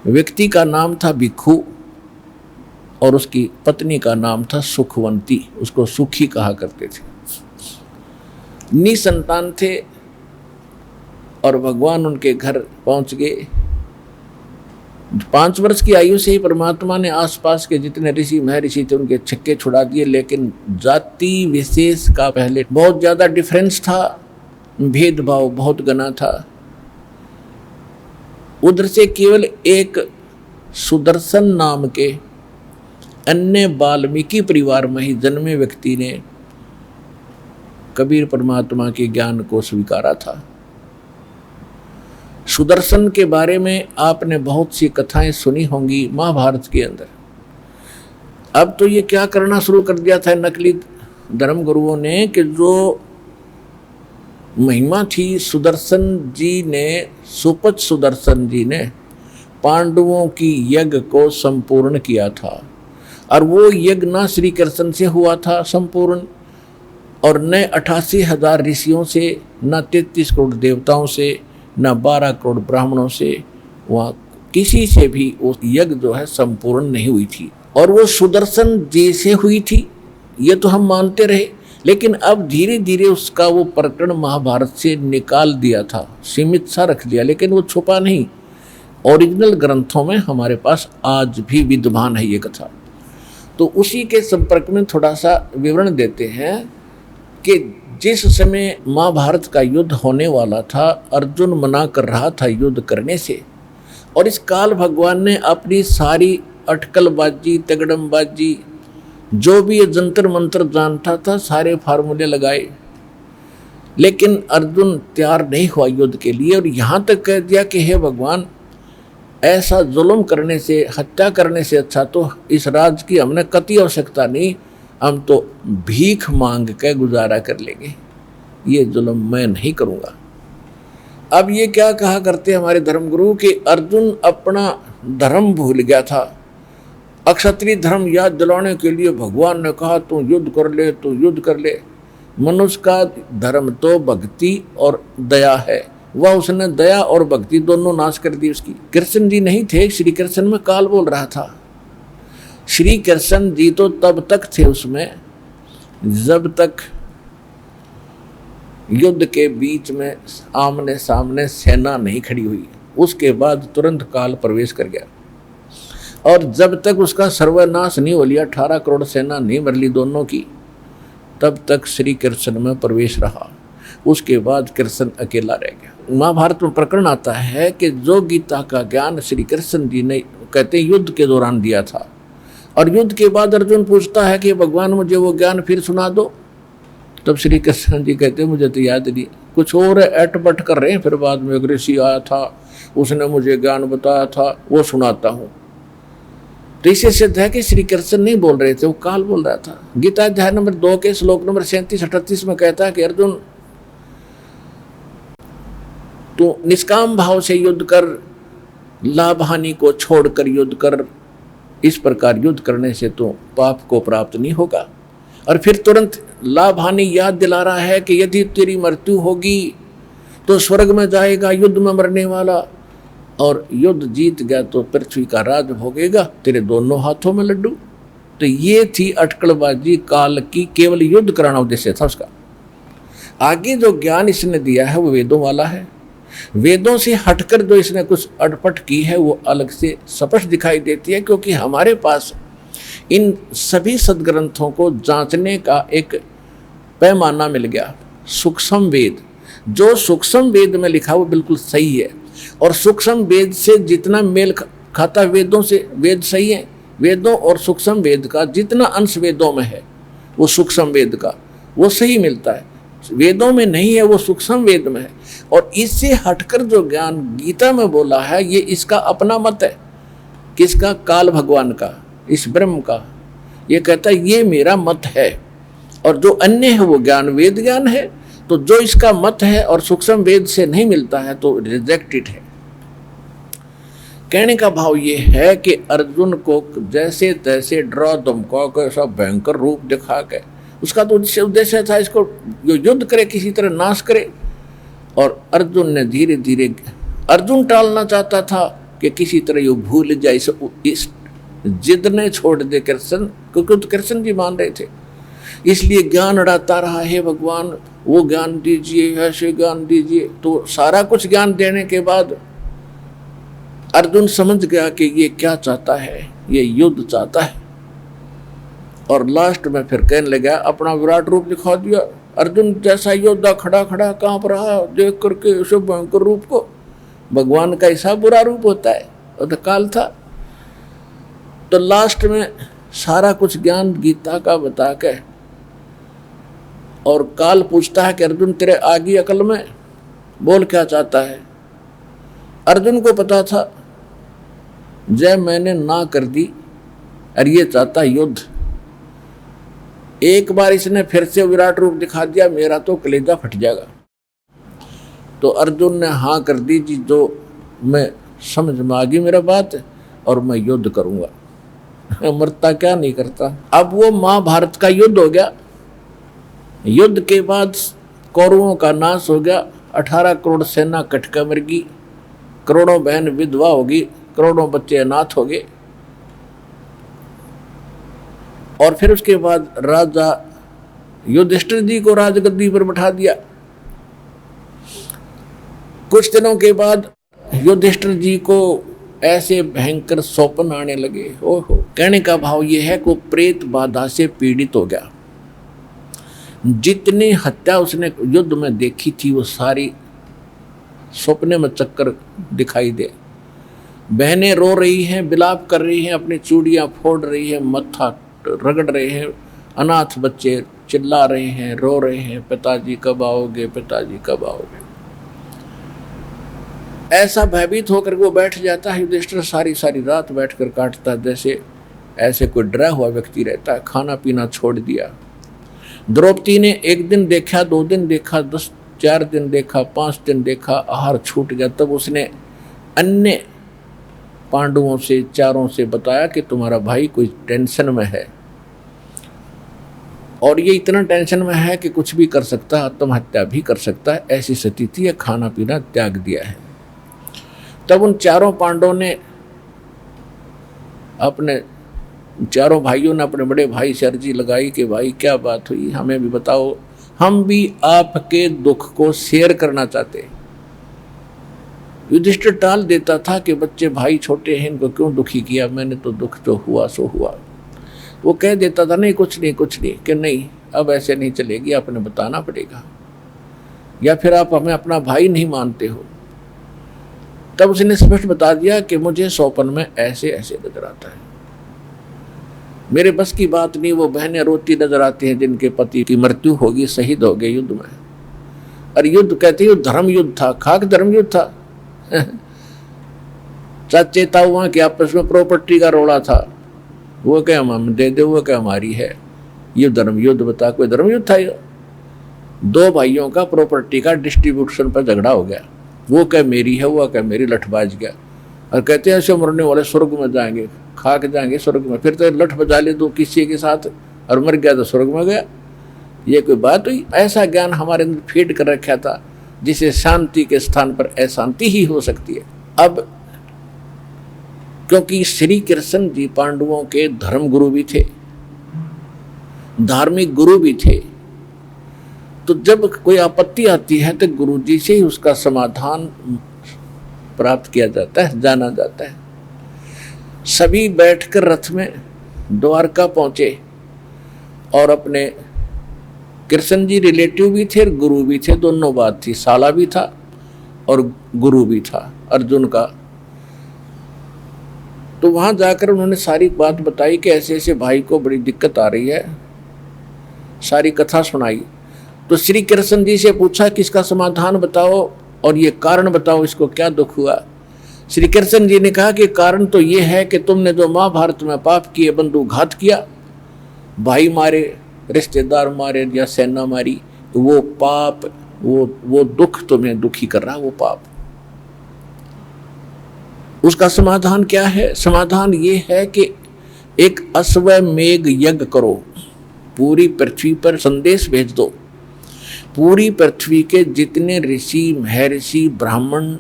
व्यक्ति का नाम था भिक्षु और उसकी पत्नी का नाम था सुखवंती, उसको सुखी कहा करते थे। निसंतान थे और भगवान उनके घर पहुंच गए। 5 वर्ष की आयु से ही परमात्मा ने आसपास के जितने ऋषि महर्षि थे उनके छक्के छुड़ा दिए, लेकिन जाति विशेष का पहले बहुत ज़्यादा डिफरेंस था, भेदभाव बहुत घना था। उधर से केवल एक सुदर्शन नाम के अन्य वाल्मीकि परिवार में ही जन्मे व्यक्ति ने कबीर परमात्मा के ज्ञान को स्वीकारा था। सुदर्शन के बारे में आपने बहुत सी कथाएं सुनी होंगी महाभारत के अंदर। अब तो ये क्या करना शुरू कर दिया था नकली धर्म गुरुओं ने कि जो महिमा थी सुदर्शन जी ने, सुपच सुदर्शन जी ने पांडवों की यज्ञ को संपूर्ण किया था, और वो यज्ञ न श्री कृष्ण से हुआ था संपूर्ण, और न 88,000 ऋषियों से, न 33 करोड़ देवताओं से, न 12 करोड़ ब्राह्मणों से, वहाँ किसी से भी वो यज्ञ जो है संपूर्ण नहीं हुई थी। और वो सुदर्शन जी से हुई थी ये तो हम मानते रहे, लेकिन अब धीरे धीरे उसका वो प्रकरण महाभारत से निकाल दिया था, सीमित सा रख दिया, लेकिन वो छुपा नहीं। ओरिजिनल ग्रंथों में हमारे पास आज भी विद्यमान है ये कथा। तो उसी के संपर्क में थोड़ा सा विवरण देते हैं कि जिस समय महाभारत का युद्ध होने वाला था, अर्जुन मना कर रहा था युद्ध करने से, और इस काल भगवान ने अपनी सारी अटकलबाजी, तगड़मबाजी, जो भी ये जंतर मंत्र जानता था, सारे फार्मूले लगाए, लेकिन अर्जुन तैयार नहीं हुआ युद्ध के लिए। और यहाँ तक कह दिया कि हे भगवान, ऐसा जुल्म करने से, हत्या करने से अच्छा तो इस राज की हमने कतई आवश्यकता नहीं, हम तो भीख मांग के गुजारा कर लेंगे, ये जुल्म मैं नहीं करूँगा। अब ये क्या कहा करते हमारे धर्मगुरु कि अर्जुन अपना धर्म भूल गया था। अक्षत्रिय धर्म याद दिलाने के लिए भगवान ने कहा तू युद्ध कर ले, तू युद्ध कर ले। मनुष्य का धर्म तो भक्ति और दया है, वह उसने दया और भक्ति दोनों नाश कर दी उसकी। कृष्ण जी नहीं थे, श्री कृष्ण में काल बोल रहा था। श्री कृष्ण जी तो तब तक थे उसमें जब तक युद्ध के बीच में आमने सामने सेना नहीं खड़ी हुई, उसके बाद तुरंत काल प्रवेश कर गया। और जब तक उसका सर्वनाश नहीं हो लिया, 18 करोड़ सेना नहीं मर ली दोनों की, तब तक श्री कृष्ण में प्रवेश रहा। उसके बाद कृष्ण अकेला रह गया। महाभारत में प्रकरण आता है कि जो गीता का ज्ञान श्री कृष्ण जी ने कहते युद्ध के दौरान दिया था, और युद्ध के बाद अर्जुन पूछता है कि भगवान मुझे वो ज्ञान फिर सुना दो, तब श्री कृष्ण जी कहते मुझे तो याद नहीं, कुछ और एटबट कर रहे हैं। फिर बाद में एक ऋषि आया था, उसने मुझे ज्ञान बताया था, वो सुनाता हूँ। तो इससे सिद्ध है कि श्री कृष्ण नहीं बोल रहे थे, वो काल बोल रहा था। गीता अध्याय नंबर 2 के श्लोक नंबर 37-38 में कहता है कि अर्जुन तू निष्काम भाव से युद्ध कर, लाभ हानि को छोड़कर युद्ध कर। इस प्रकार युद्ध करने से तो पाप को प्राप्त नहीं होगा। और फिर तुरंत लाभ हानि याद दिला रहा है कि यदि तेरी मृत्यु होगी तो स्वर्ग में जाएगा, युद्ध में मरने वाला, और युद्ध जीत गया तो पृथ्वी का राज भोगेगा, तेरे दोनों हाथों में लड्डू। तो ये थी अटकलबाजी काल की, केवल युद्ध कराना उद्देश्य था उसका। आगे जो ज्ञान इसने दिया है वो वेदों वाला है। वेदों से हटकर जो इसने कुछ अटपट की है वो अलग से स्पष्ट दिखाई देती है, क्योंकि हमारे पास इन सभी सदग्रंथों को जांचने का एक पैमाना मिल गया। सूक्ष्म वेद, जो सूक्ष्म वेद में लिखा वो बिल्कुल सही है, और सूक्ष्म वेद से जितना मेल खाता वेदों से, वेद सही है। वेदों और सूक्ष्म वेद का जितना अंश वेदों में है वो सूक्ष्म वेद का वो सही मिलता है, वेदों में नहीं है वो सूक्ष्म वेद में है। और इससे हटकर जो ज्ञान गीता में बोला है ये इसका अपना मत है। किसका? काल भगवान का, इस ब्रह्म का। ये कहता है ये मेरा मत है, और जो अन्य है वो ज्ञान वेद ज्ञान है। तो जो इसका मत है और सूक्ष्म वेद से नहीं मिलता है तो रिजेक्टेड है। कहने का भाव ये है कि अर्जुन को जैसे तैसे डरा धमका के सब भयंकर रूप दिखा के, उसका तो उद्देश्य था इसको जो युद्ध करे, किसी तरह नाश करे। और अर्जुन ने धीरे धीरे, अर्जुन टालना चाहता था कि किसी तरह ये भूल जाए, इस जिद ने छोड़ दे कृष्ण, क्योंकि तो कृष्ण जी मान रहे थे। इसलिए ज्ञान अड़ाता रहा, हे भगवान वो ज्ञान दीजिए, ऐसे ज्ञान दीजिए। तो सारा कुछ ज्ञान देने के बाद अर्जुन समझ गया कि ये क्या चाहता है, ये युद्ध चाहता है। और लास्ट में फिर कहने लगा, अपना विराट रूप दिखा दिया। अर्जुन जैसा योद्धा खड़ा खड़ा कांप रहा देख करके उस भयंकर रूप को। भगवान का ऐसा बुरा रूप होता है, वो तो काल था। तो लास्ट में सारा कुछ ज्ञान गीता का बता के, और काल पूछता है कि अर्जुन तेरे आगे अकल में बोल क्या चाहता है। अर्जुन को पता था जय मैंने ना कर दी और ये चाहता युद्ध। एक बार इसने फिर से विराट रूप दिखा दिया, मेरा तो कलेजा फट जाएगा। तो अर्जुन ने हाँ कर दी जी, जो मैं समझ में आ गई मेरा बात, और मैं युद्ध करूंगा। मरता क्या नहीं करता। अब वो महाभारत का युद्ध हो गया। युद्ध के बाद कौरवों का नाश हो गया। 18 करोड़ सेना कटका मर गई, करोड़ों बहन विधवा होगी, करोड़ों बच्चे अनाथ हो गए। और फिर उसके बाद राजा युधिष्ठिर जी को राजगद्दी पर बैठा दिया। कुछ दिनों के बाद युधिष्ठिर जी को ऐसे भयंकर स्वप्न आने लगे। ओहो, कहने का भाव यह है कि वो प्रेत बाधा से पीड़ित हो गया। जितनी हत्या उसने युद्ध में देखी थी वो सारी सपने में चक्कर दिखाई दे। बहनें रो रही हैं, विलाप कर रही हैं, अपनी चूड़ियां फोड़ रही हैं, मत्था रगड़ रहे हैं। अनाथ बच्चे चिल्ला रहे हैं, रो रहे हैं, पिताजी कब आओगे, पिताजी कब आओगे। ऐसा भयभीत होकर वो बैठ जाता है। युधिष्ठिर सारी सारी रात बैठकर काटता, जैसे ऐसे कोई डरा हुआ व्यक्ति रहता है। खाना पीना छोड़ दिया। द्रौपदी ने 1 दिन देखा, 2 दिन देखा, 4 दिन देखा, 5 दिन देखा, आहार छूट गया। तब उसने अन्य पांडवों से, चारों से बताया कि तुम्हारा भाई कोई टेंशन में है, और ये इतना टेंशन में है कि कुछ भी कर सकता है, आत्महत्या भी कर सकता है। ऐसी स्थिति है, खाना पीना त्याग दिया है। तब उन चारों पांडवों ने, अपने चारों भाइयों ने अपने बड़े भाई से अर्जी लगाई कि भाई क्या बात हुई, हमें भी बताओ, हम भी आपके दुख को शेयर करना चाहते। युधिष्ठिर टाल देता था कि बच्चे भाई छोटे हैं, इनको क्यों दुखी किया, मैंने तो दुख जो हुआ सो हुआ। वो कह देता था नहीं कुछ नहीं कुछ नहीं, कि नहीं अब ऐसे नहीं चलेगी, आपने बताना पड़ेगा, या फिर आप हमें अपना भाई नहीं मानते हो। तब उसने स्पष्ट बता दिया कि मुझे स्वप्न में ऐसे ऐसे नजर आता है, मेरे बस की बात नहीं। वो बहनें रोती नजर आती हैं जिनके पति की मृत्यु होगी, शहीद हो गए युद्ध में। और युद्ध कहते हैं धर्म युद्ध था, खाक धर्म युद्ध था। चाचे ताऊआ के आपस में प्रॉपर्टी का रोड़ा था, वो क्या हम दे दे, वो क्या हमारी है। ये धर्म युद्ध बता, कोई धर्म युद्ध था ये? 2 भाइयों का प्रॉपर्टी का डिस्ट्रीब्यूशन पर झगड़ा हो गया, वो क्या मेरी है, वो क्या मेरी, लठ बाज गया। और कहते हैं ऐसे मरने वाले स्वर्ग में जाएंगे, खाक जाएंगे स्वर्ग में। फिर तो लठ बजा ले दो किसी के साथ और मर गया तो स्वर्ग में गया। ये कोई बात हुई? ऐसा ज्ञान हमारे अंदर फीड कर रखा था जिसे शांति के स्थान पर अशांति ही हो सकती है। अब क्योंकि श्री कृष्ण जी पांडवों के धर्म गुरु भी थे, धार्मिक गुरु भी थे, तो जब कोई आपत्ति आती है तो गुरु जी से ही उसका समाधान प्राप्त किया जाता है, जाना जाता है। सभी बैठकर रथ में द्वारका पहुंचे, और अपने कृष्ण जी रिलेटिव भी थे और गुरु भी थे, दोनों बात थी। साला भी था और गुरु भी था अर्जुन का। तो वहां जाकर उन्होंने सारी बात बताई कि ऐसे ऐसे भाई को बड़ी दिक्कत आ रही है, सारी कथा सुनाई। तो श्री कृष्ण जी से पूछा कि इसका समाधान बताओ और ये कारण बताओ, इसको क्या दुख हुआ। श्री कृष्ण जी ने कहा कि कारण तो ये है कि तुमने जो महाभारत में पाप किए, बंधुघात किया, भाई मारे, रिश्तेदार मारे या सेना मारी, वो पाप, वो दुख तुम्हें दुखी कर रहा, वो पाप। उसका समाधान क्या है? समाधान ये है कि एक अश्वमेघ यज्ञ करो, पूरी पृथ्वी पर संदेश भेज दो, पूरी पृथ्वी के जितने ऋषि, महर्षि, ब्राह्मण,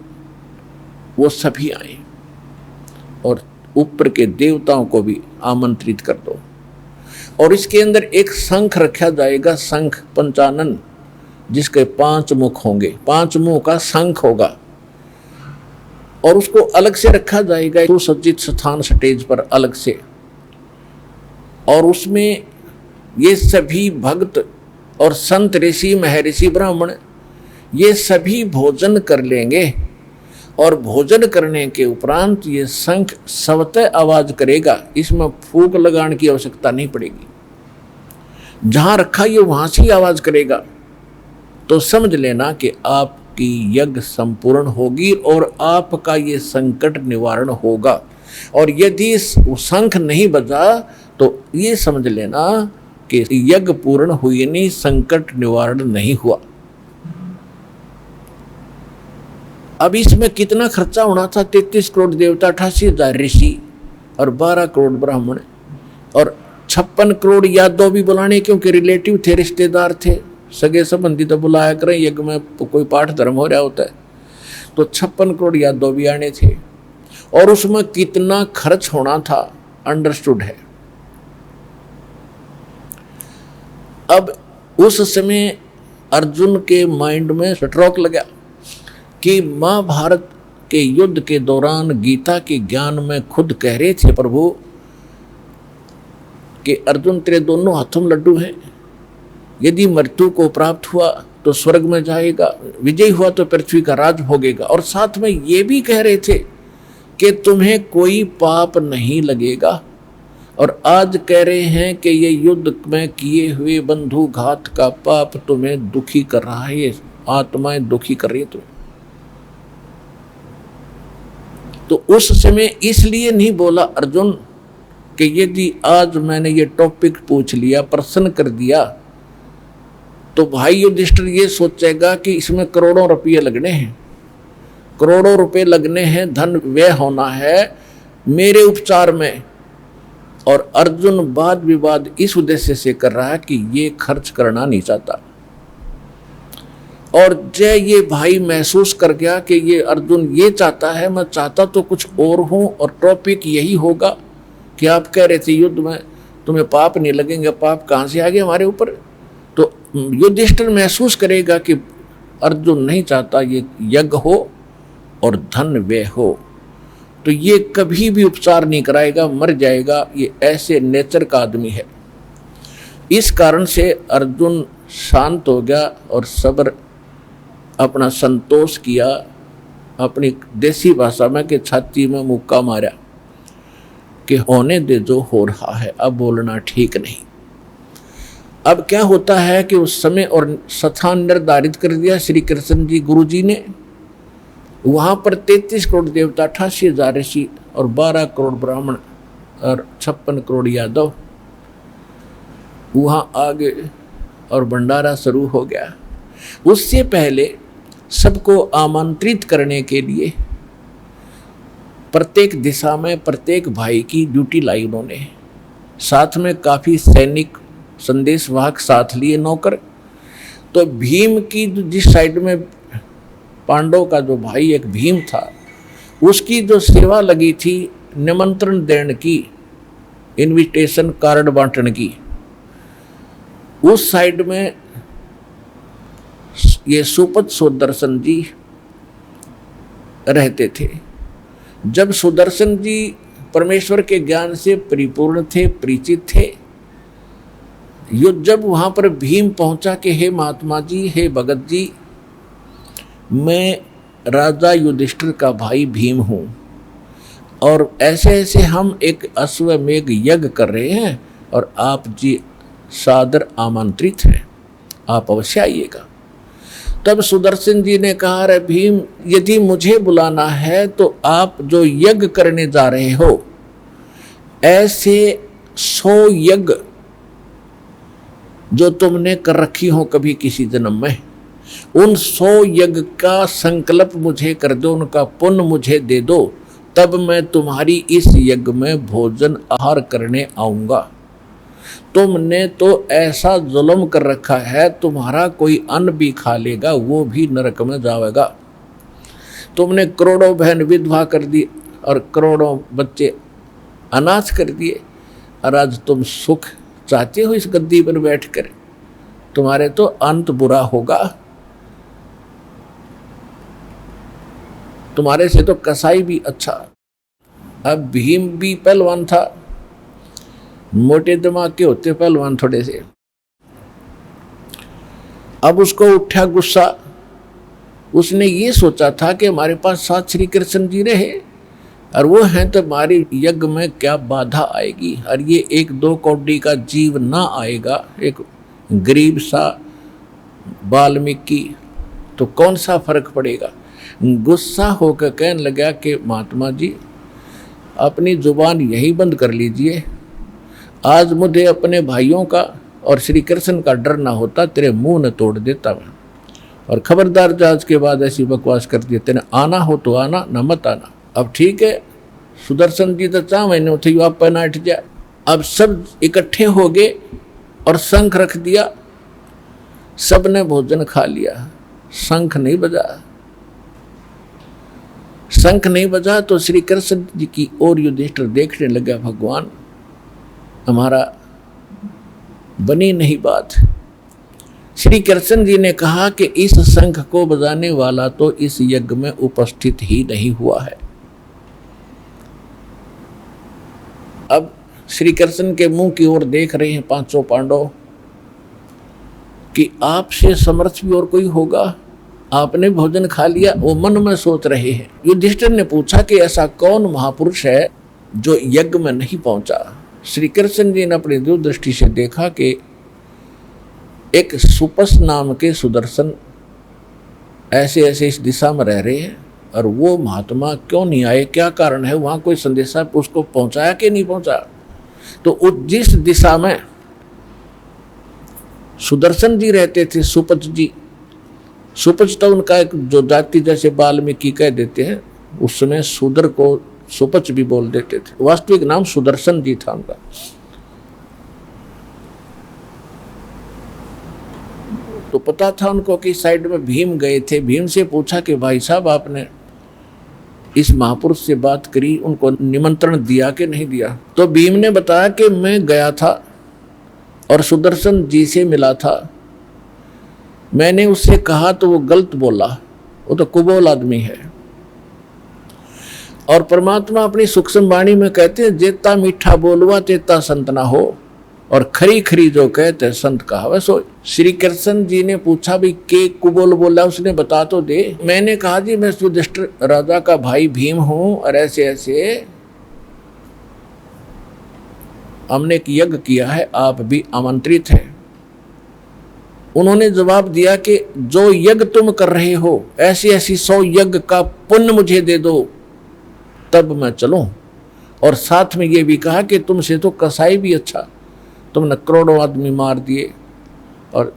वो सभी आए और ऊपर के देवताओं को भी आमंत्रित कर दो। और इसके अंदर एक शंख रखा जाएगा, शंख पंचानन, जिसके 5 मुख होंगे, 5 मुंह का शंख होगा, और उसको अलग से रखा जाएगा सुसज्जित स्थान, स्टेज पर अलग से। और उसमें ये सभी भक्त और संत, ऋषि, महर्षि, ब्राह्मण, ये सभी भोजन कर लेंगे। और भोजन करने के उपरांत ये शंख स्वतः आवाज करेगा, इसमें फूंक लगाने की आवश्यकता नहीं पड़ेगी। जहां रखा ये वहां से ही आवाज करेगा। तो समझ लेना कि आपकी यज्ञ संपूर्ण होगी और आपका ये संकट निवारण होगा। और यदि शंख नहीं बजा तो ये समझ लेना कि यज्ञ पूर्ण हुई नहीं, संकट निवारण नहीं हुआ। अब इसमें कितना खर्चा होना था? 33 करोड़ देवता, 88,000 ऋषि और 12 करोड़ ब्राह्मण और 56 करोड़ यादव भी बुलाने, क्योंकि रिलेटिव थे, रिश्तेदार थे, सगे संबंधी तो बुलाया करें, यज्ञ में कोई पाठ धर्म हो रहा होता है। तो 56 करोड़ यादव भी आने थे। और उसमें कितना खर्च होना था अंडरस्टूड है। अब उस समय अर्जुन के माइंड में स्ट्रोक लगा कि महाभारत के युद्ध के दौरान गीता के ज्ञान में खुद कह रहे थे प्रभु कि अर्जुन तेरे दोनों हाथों में लड्डू हैं, यदि मृत्यु को प्राप्त हुआ तो स्वर्ग में जाएगा, विजय हुआ तो पृथ्वी का राज भोगेगा। और साथ में ये भी कह रहे थे कि तुम्हें कोई पाप नहीं लगेगा। और आज कह रहे हैं कि ये युद्ध में किए हुए बंधुघात का पाप तुम्हें दुखी कर रहा है, ये आत्माएं दुखी कर रही है तुम्हें। तो उस समय इसलिए नहीं बोला अर्जुन कि यदि आज मैंने ये टॉपिक पूछ लिया, प्रश्न कर दिया, तो भाई युधिष्ठिर ये सोचेगा कि इसमें करोड़ों रुपये लगने हैं, करोड़ों रुपए लगने हैं, धन व्यय होना है मेरे उपचार में। और अर्जुन वाद विवाद इस उद्देश्य से कर रहा है कि ये खर्च करना नहीं चाहता। और जय ये भाई महसूस कर गया कि ये अर्जुन ये चाहता है, मैं चाहता तो कुछ और हूं, और टॉपिक यही होगा कि आप कह रहे थे युद्ध में तुम्हें पाप नहीं लगेंगे, पाप कहाँ से आ गए हमारे ऊपर। तो युधिष्ठिर महसूस करेगा कि अर्जुन नहीं चाहता ये यज्ञ हो और धन व्यय हो, तो ये कभी भी उपचार नहीं कराएगा, मर जाएगा, ये ऐसे नेचर का आदमी है। इस कारण से अर्जुन शांत हो गया और सब्र, अपना संतोष किया, अपनी देसी भाषा में कि छाती में मुक्का मारा कि होने दे जो हो रहा है, अब बोलना ठीक नहीं। अब क्या होता है कि उस समय और स्थान निर्धारित कर दिया श्री कृष्ण जी, गुरु जी ने। वहाँ पर 33 करोड़ देवता, 88,000 ऋषि और 12 करोड़ ब्राह्मण और 56 करोड़ यादव वहाँ आ गए और भंडारा शुरू हो गया। उससे पहले सबको आमंत्रित करने के लिए प्रत्येक दिशा में प्रत्येक भाई की ड्यूटी लाई उन्होंने। साथ में काफ़ी सैनिक, संदेशवाहक साथ लिए, नौकर। तो भीम की जिस साइड में पांडव का जो भाई एक भीम था, उसकी जो सेवा लगी थी निमंत्रण देने की, इनविटेशन कार्ड बांटने की, उस साइड में ये सुपथ सुदर्शन जी रहते थे। जब सुदर्शन जी परमेश्वर के ज्ञान से परिपूर्ण थे, परिचित थे, जब वहाँ पर भीम पहुँचा कि हे महात्मा जी, हे भगत जी, मैं राजा युधिष्ठिर का भाई भीम हूँ और ऐसे ऐसे हम एक अश्वमेघ यज्ञ कर रहे हैं और आप जी सादर आमंत्रित हैं, आप अवश्य आइएगा। तब सुदर्शन जी ने कहा, अरे भीम, यदि मुझे बुलाना है तो आप जो यज्ञ करने जा रहे हो, ऐसे 100 यज्ञ जो तुमने कर रखी हो कभी किसी जन्म में, उन 100 यज्ञ का संकल्प मुझे कर दो, उनका पुण्य मुझे दे दो, तब मैं तुम्हारी इस यज्ञ में भोजन आहार करने आऊंगा। तुमने तो ऐसा जुल्म कर रखा है, तुम्हारा कोई अन्न भी खा लेगा वो भी नरक में जाएगा। तुमने करोड़ों बहन विधवा कर दी और करोड़ों बच्चे अनाथ कर दिए, और आज तुम सुख चाहते हो इस गद्दी पर बैठकर, तुम्हारे तो अंत बुरा होगा। तुम्हारे से तो कसाई भी अच्छा। अब भीम भी पहलवान था, मोटे दिमाग के होते पहलवान थोड़े से। अब उसको उठा गुस्सा, उसने ये सोचा था कि हमारे पास साथ श्री कृष्ण जी रहे और वो हैं तो हमारी यज्ञ में क्या बाधा आएगी, और ये 1-2 कौड़ी का जीव ना आएगा, एक गरीब सा वाल्मीकि, तो कौन सा फर्क पड़ेगा। गुस्सा होकर कहने लगा कि महात्मा जी अपनी जुबान यही बंद कर लीजिए, आज मुझे अपने भाइयों का और श्री कृष्ण का डर ना होता, तेरे मुंह न तोड़ देता मैं, और खबरदार आज के बाद ऐसी बकवास कर दी, तेने आना हो तो आना, न मत आना। अब ठीक है, सुदर्शन जी तो चाह मैंने उठी आप पहना हट जाए। अब सब इकट्ठे हो गए और शंख रख दिया, सब ने भोजन खा लिया, शंख नहीं बजा। शंख नहीं बजा तो श्री कृष्ण जी की ओर युधिष्ठिर देखने लगा, भगवान हमारा बनी नहीं बात। श्री कृष्ण जी ने कहा कि इस शंख को बजाने वाला तो इस यज्ञ में उपस्थित ही नहीं हुआ है। अब श्री कृष्ण के मुंह की ओर देख रहे हैं 500 पांडव कि आपसे समर्थ भी और कोई होगा, आपने भोजन खा लिया, वो मन में सोच रहे हैं। युधिष्ठिर ने पूछा कि ऐसा कौन महापुरुष है जो यज्ञ में नहीं पहुंचा। श्री कृष्ण जी ने अपनी दूरदृष्टि से देखा कि एक सुपस नाम के सुदर्शन ऐसे ऐसे इस दिशा में रह रहे हैं, और वो महात्मा क्यों नहीं आए, क्या कारण है, वहां कोई संदेशा उसको पहुंचाया कि नहीं पहुंचा। तो जिस दिशा में सुदर्शन जी रहते थे, सुपच जी, सुपच तो उनका एक जो जाति जैसे वाल्मीकि कह देते हैं, उस समय शूद्र को सुपच भी बोल देते थे, वास्तविक नाम सुदर्शन जी था उनका। तो पता था उनको कि साइड में भीम गए थे। भीम से पूछा कि भाई साहब आपने इस महापुरुष से बात करी, उनको निमंत्रण दिया कि नहीं दिया। तो भीम ने बताया कि मैं गया था और सुदर्शन जी से मिला था, मैंने उससे कहा तो वो गलत बोला, वो तो कुबोल आदमी है। और परमात्मा अपनी सूक्ष्म वाणी में कहते हैं, जेता मीठा बोलवा तेता संत ना हो, और खरी खरी जो कहते संत कहावे सो। श्री कृष्ण जी ने पूछा भी के कुबोल बोला, उसने बता तो दे। मैंने कहा जी मैं युधिष्ठिर राजा का भाई भीम हूं, और ऐसे ऐसे हमने एक यज्ञ किया है, आप भी आमंत्रित हैं। उन्होंने जवाब दिया कि जो यज्ञ तुम कर रहे हो, ऐसी ऐसी 100 यज्ञ का पुण्य मुझे दे दो, तब मैं चलूं। और साथ में ये भी कहा कि तुमसे तो कसाई भी अच्छा, तुमने करोड़ों आदमी मार दिए और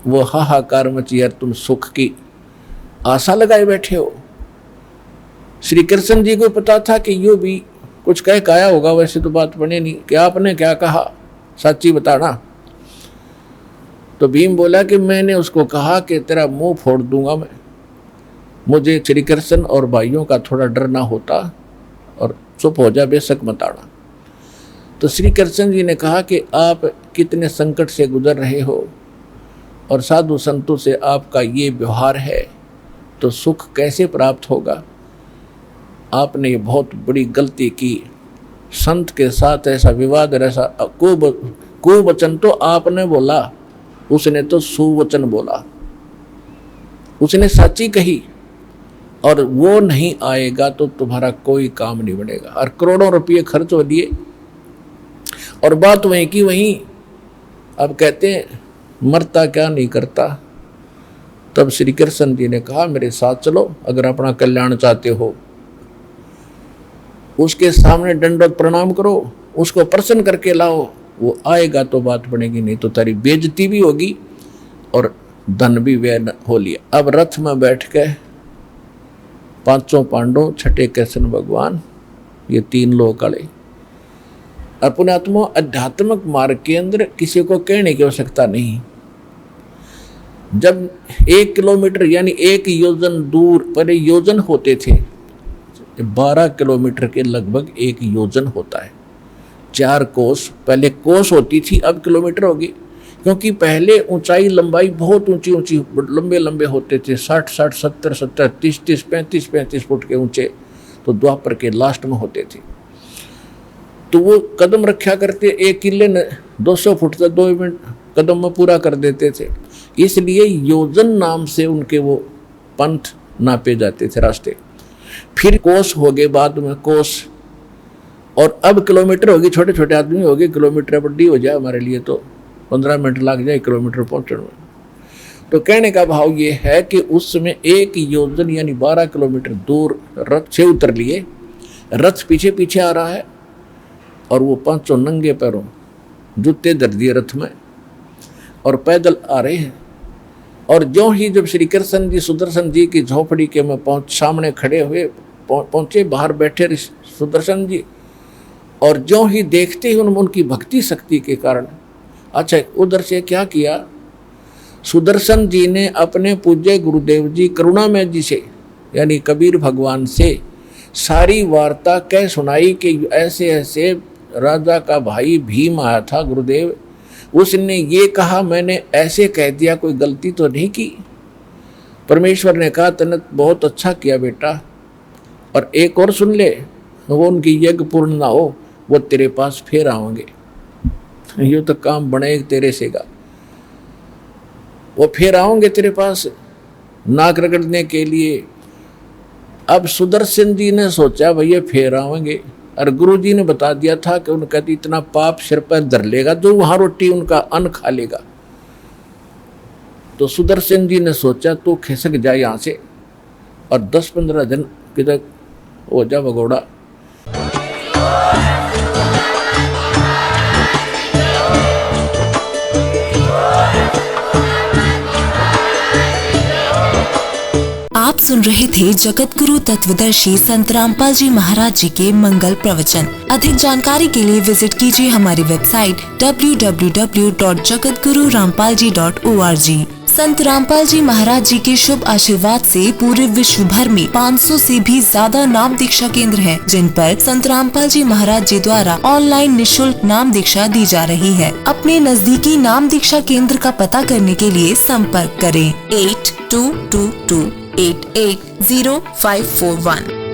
वो हाहाकार मची, यार तुम सुख की आशा लगाए बैठे हो। श्री कृष्ण जी को पता था कि यूं भी कुछ कह के आया होगा, वैसे तो बात बने नहीं कि आपने क्या कहा, सच्ची बताना। तो भीम बोला कि मैंने उसको कहा कि तेरा मुंह फोड़ दूंगा मैं, मुझे श्री कृष्ण और भाइयों का थोड़ा डर ना होता, और चुप हो जा, बेशक मत आना। तो श्री कृष्ण जी ने कहा कि आप कितने संकट से गुजर रहे हो और साधु संतों से आपका ये व्यवहार है, तो सुख कैसे प्राप्त होगा। आपने ये बहुत बड़ी गलती की, संत के साथ ऐसा विवाद, ऐसा कुवचन तो आपने बोला, उसने तो सुवचन बोला, उसने सच्ची कही, और वो नहीं आएगा तो तुम्हारा कोई काम नहीं बनेगा। और करोड़ों रुपये खर्च हो दिए और बात वहीं की वहीं। अब कहते हैं मरता क्या नहीं करता। तब श्री कृष्ण जी ने कहा मेरे साथ चलो, अगर अपना कल्याण चाहते हो। उसके सामने दंडवत प्रणाम करो, उसको प्रसन्न करके लाओ वो आएगा तो बात बनेगी, नहीं तो तेरी बेइज्जती भी होगी और धन भी व्यय हो लिया। अब रथ में बैठ के पांचों पांडव, छठे कृष्ण भगवान, ये तीन लोग आए। अपने आत्मा आध्यात्मिक मार्ग के अंदर किसी को कहने की आवश्यकता नहीं। जब 1 किलोमीटर यानी 1 योजन दूर, पहले योजन होते थे, 12 किलोमीटर के लगभग 1 योजन होता है। 4 कोस, पहले कोस होती थी, अब किलोमीटर होगी, क्योंकि पहले ऊंचाई लंबाई बहुत ऊंची ऊंची लंबे लंबे होते थे, 60 60 70 70 30 30 35 35 फुट के ऊंचे, तो द्वापर के लास्ट में होते थे। तो वो कदम रखा करते, एक किले ने 200 फुट तक 2 मिनट कदम में पूरा कर देते थे, इसलिए योजन नाम से उनके वो पंथ नापे जाते थे रास्ते। फिर कोस हो गए, बाद में कोस, और अब किलोमीटर होगी। छोटे छोटे आदमी हो गए, किलोमीटर बड़ी हो जाए हमारे लिए तो 15 मिनट लग जाए किलोमीटर पहुंचने में। तो कहने का भाव ये है कि उस समय 1 योजन यानी 12 किलोमीटर दूर रथ से उतर लिए, रथ पीछे पीछे आ रहा है और वो पांचों नंगे पैरों, जूते धर दिए रथ में और पैदल आ रहे हैं। और जो ही जब श्री कृष्ण जी सुदर्शन जी की झोपड़ी के में सामने खड़े हुए पहुंचे, बाहर बैठे सुदर्शन जी, और जो ही देखते ही उनकी भक्ति शक्ति के कारण, अच्छा उधर से क्या किया, सुदर्शन जी ने अपने पूज्य गुरुदेव जी करुणामय जी से यानी कबीर भगवान से सारी वार्ता कह सुनाई कि ऐसे ऐसे राजा का भाई भीम आया था गुरुदेव, उसने ये कहा, मैंने ऐसे कह दिया, कोई गलती तो नहीं की। परमेश्वर ने कहा तने बहुत अच्छा किया बेटा, और एक और सुन ले, वो उनकी यज्ञ पूर्ण ना हो, वो तेरे पास फिर आओगे, ये तो काम बने तेरे से का, वो फिर आओगे तेरे पास नाक रगड़ने के लिए। अब सुदर्शन जी ने सोचा भैया फिर आएंगे, और गुरु जी ने बता दिया था कि उनका इतना पाप सिर पर धर लेगा जो वहां रोटी उनका अन्न खा लेगा। तो सुदर्शन जी ने सोचा तो खिसक जाए यहाँ से और 10-15 दिन किधर हो जा भगोड़ा। आप सुन रहे थे जगत गुरु तत्वदर्शी संत रामपाल जी महाराज जी के मंगल प्रवचन। अधिक जानकारी के लिए विजिट कीजिए हमारी वेबसाइट www.jagatgururampalji.org। संत रामपाल जी महाराज जी के शुभ आशीर्वाद से पूरे विश्व भर में 500 से भी ज्यादा नाम दीक्षा केंद्र हैं, जिन पर संत रामपाल जी महाराज जी द्वारा ऑनलाइन निशुल्क नाम दीक्षा दी जा रही है। अपने नजदीकी नाम दीक्षा केंद्र का पता करने के लिए संपर्क करें 8222880541।